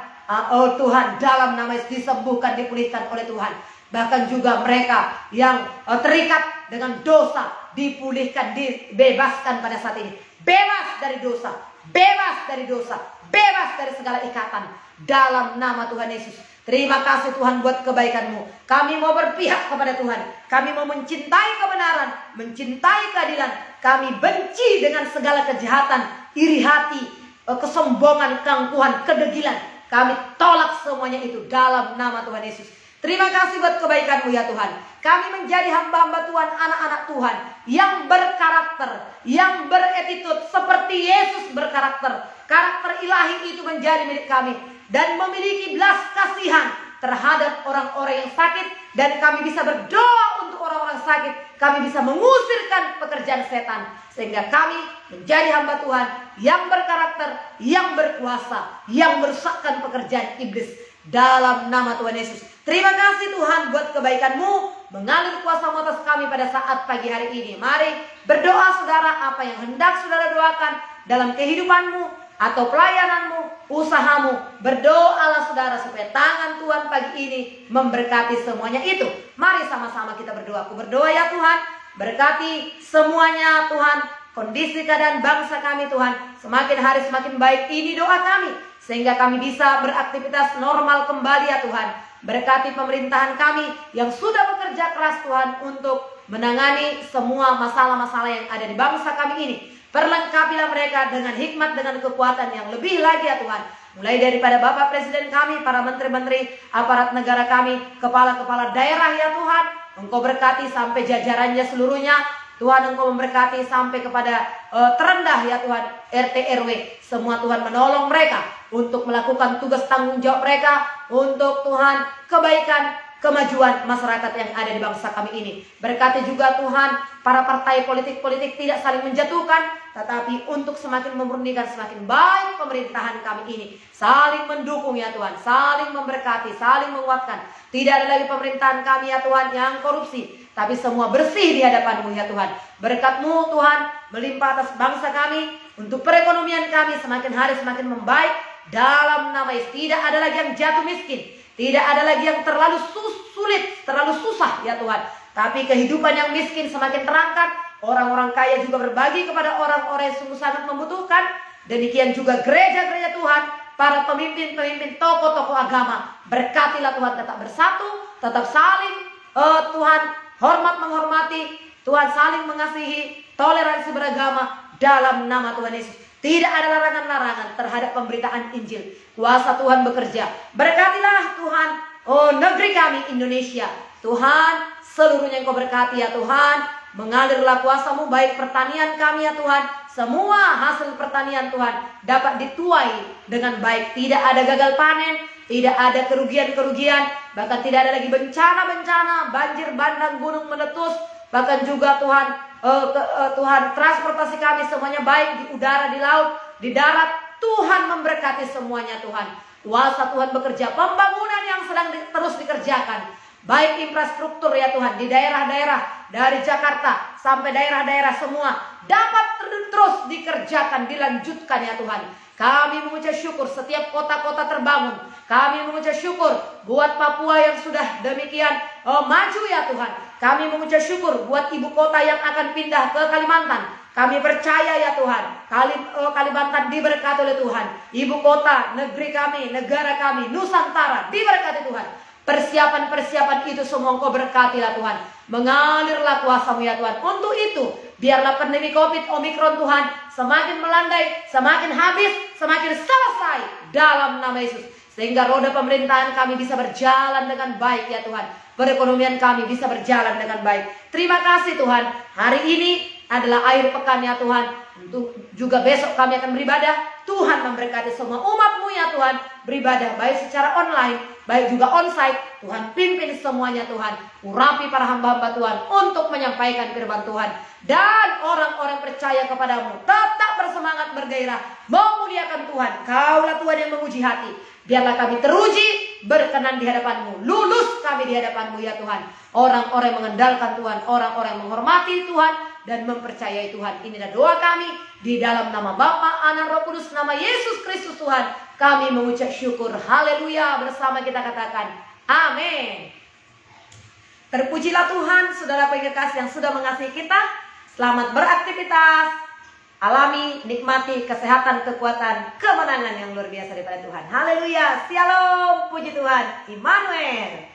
Speaker 1: oh Tuhan, dalam nama Yesus disembuhkan, dipulihkan oleh Tuhan. Bahkan juga mereka yang terikat dengan dosa dipulihkan, dibebaskan pada saat ini. Bebas dari dosa, bebas dari dosa, bebas dari segala ikatan dalam nama Tuhan Yesus. Terima kasih Tuhan buat kebaikanmu. Kami mau berpihak kepada Tuhan. Kami mau mencintai kebenaran, mencintai keadilan. Kami benci dengan segala kejahatan, iri hati, kesombongan, keangkuhan, kedegilan. Kami tolak semuanya itu dalam nama Tuhan Yesus. Terima kasih buat kebaikan-Mu ya Tuhan. Kami menjadi hamba-hamba Tuhan, anak-anak Tuhan yang berkarakter, yang beretitude seperti Yesus berkarakter. Karakter ilahi itu menjadi milik kami dan memiliki belas kasihan terhadap orang-orang yang sakit, dan kami bisa berdoa untuk orang-orang sakit. Kami bisa mengusirkan pekerjaan setan sehingga kami menjadi hamba Tuhan yang berkarakter, yang berkuasa, yang merusakkan pekerjaan iblis dalam nama Tuhan Yesus. Terima kasih Tuhan buat kebaikan-Mu mengalir kuasa-Mu atas kami pada saat pagi hari ini. Mari berdoa saudara, apa yang hendak saudara doakan dalam kehidupan-Mu atau pelayanan-Mu, usahamu. Berdoalah saudara supaya tangan Tuhan pagi ini memberkati semuanya itu. Mari sama-sama kita berdoa. Aku berdoa ya Tuhan,
Speaker 2: Berkati semuanya Tuhan. Kondisi keadaan bangsa kami Tuhan semakin hari semakin baik. Ini doa kami, sehingga kami bisa beraktivitas normal kembali ya Tuhan. Berkati pemerintahan kami yang sudah bekerja keras Tuhan untuk menangani semua masalah-masalah yang ada di bangsa kami ini. Perlengkapilah mereka dengan hikmat, dengan kekuatan yang lebih lagi ya Tuhan. Mulai daripada Bapak Presiden kami, para menteri-menteri, aparat negara kami, kepala-kepala daerah ya Tuhan. Engkau berkati sampai jajarannya seluruhnya. Tuhan Engkau memberkati sampai kepada terendah ya Tuhan, RT RW. Semua Tuhan menolong mereka untuk melakukan tugas tanggung jawab mereka. Untuk Tuhan kebaikan, kemajuan masyarakat yang ada di bangsa kami ini. Berkati juga Tuhan para partai politik-politik tidak saling menjatuhkan, tetapi untuk semakin memurnikan semakin baik pemerintahan kami ini. Saling mendukung ya Tuhan, saling memberkati, saling menguatkan. Tidak ada lagi pemerintahan kami ya Tuhan yang korupsi, tapi semua bersih di hadapan-Mu ya Tuhan. Berkat-Mu Tuhan melimpah atas bangsa kami. Untuk perekonomian kami semakin hari semakin membaik. Dalam nama Yesus, tidak ada lagi yang jatuh miskin. Tidak ada lagi yang terlalu sulit, terlalu susah ya Tuhan. Tapi kehidupan yang miskin semakin terangkat. Orang-orang kaya juga berbagi kepada orang-orang yang sungguh sangat membutuhkan. Demikian juga gereja-gereja Tuhan, para pemimpin-pemimpin, tokoh-tokoh agama. Berkatilah Tuhan, tetap bersatu, tetap saling Tuhan hormat menghormati, Tuhan saling mengasihi, toleransi beragama dalam nama Tuhan Yesus. Tidak ada larangan-larangan terhadap pemberitaan Injil. Kuasa Tuhan bekerja. Berkatilah Tuhan negeri kami Indonesia. Tuhan seluruhnya Engkau berkati ya Tuhan. Mengalirlah kuasa-Mu baik pertanian kami ya Tuhan. Semua hasil pertanian Tuhan dapat dituai dengan baik. Tidak ada gagal panen, tidak ada kerugian-kerugian, bahkan tidak ada lagi bencana-bencana, banjir bandang, gunung meletus. Bahkan juga Tuhan, Tuhan transportasi kami semuanya baik di udara, di laut, di darat. Tuhan memberkati semuanya Tuhan. Kuasa Tuhan bekerja. Pembangunan yang sedang terus dikerjakan, baik infrastruktur ya Tuhan di daerah-daerah, dari Jakarta sampai daerah-daerah semua dapat terus dikerjakan, dilanjutkan ya Tuhan. Kami mengucap syukur setiap kota-kota terbangun. Kami mengucap syukur buat Papua yang sudah demikian maju ya Tuhan. Kami mengucap syukur buat ibu kota yang akan pindah ke Kalimantan. Kami percaya ya Tuhan, Kalimantan diberkati oleh Tuhan. Ibu kota, negeri kami, negara kami, Nusantara diberkati Tuhan. Persiapan-persiapan itu semua Engkau berkatilah Tuhan. Mengalirlah kuasa-Mu ya Tuhan. Untuk itu, biarlah pandemi COVID Omikron Tuhan semakin melandai, semakin habis, semakin selesai dalam nama Yesus. Sehingga roda pemerintahan kami bisa berjalan dengan baik ya Tuhan. Perekonomian kami bisa berjalan dengan baik. Terima kasih Tuhan. Hari ini adalah akhir pekan ya Tuhan. Untuk juga besok kami akan beribadah. Tuhan memberkati semua umat-Mu ya Tuhan. Beribadah baik secara online, baik juga onsite. Tuhan pimpin semuanya Tuhan. Urapi para hamba-hamba Tuhan untuk menyampaikan firman Tuhan. Dan orang-orang percaya kepadamu tetap bersemangat bergairah memuliakan Tuhan. Kaulah Tuhan yang menguji hati. Biarlah kami teruji, berkenan di hadapan-Mu. Lulus kami di hadapan-Mu ya Tuhan. Orang-orang yang mengandalkan Tuhan, orang-orang yang menghormati Tuhan dan mempercayai Tuhan. Inilah doa kami di dalam nama Bapa, Anak, Roh Kudus, nama Yesus Kristus Tuhan. Kami mengucap syukur. Haleluya. Bersama kita katakan amin. Terpujilah Tuhan, saudara kekasih yang sudah mengasihi kita. Selamat beraktivitas. Alami, nikmati kesehatan, kekuatan, kemenangan yang luar biasa daripada Tuhan. Haleluya. Shalom. Puji Tuhan. Immanuel.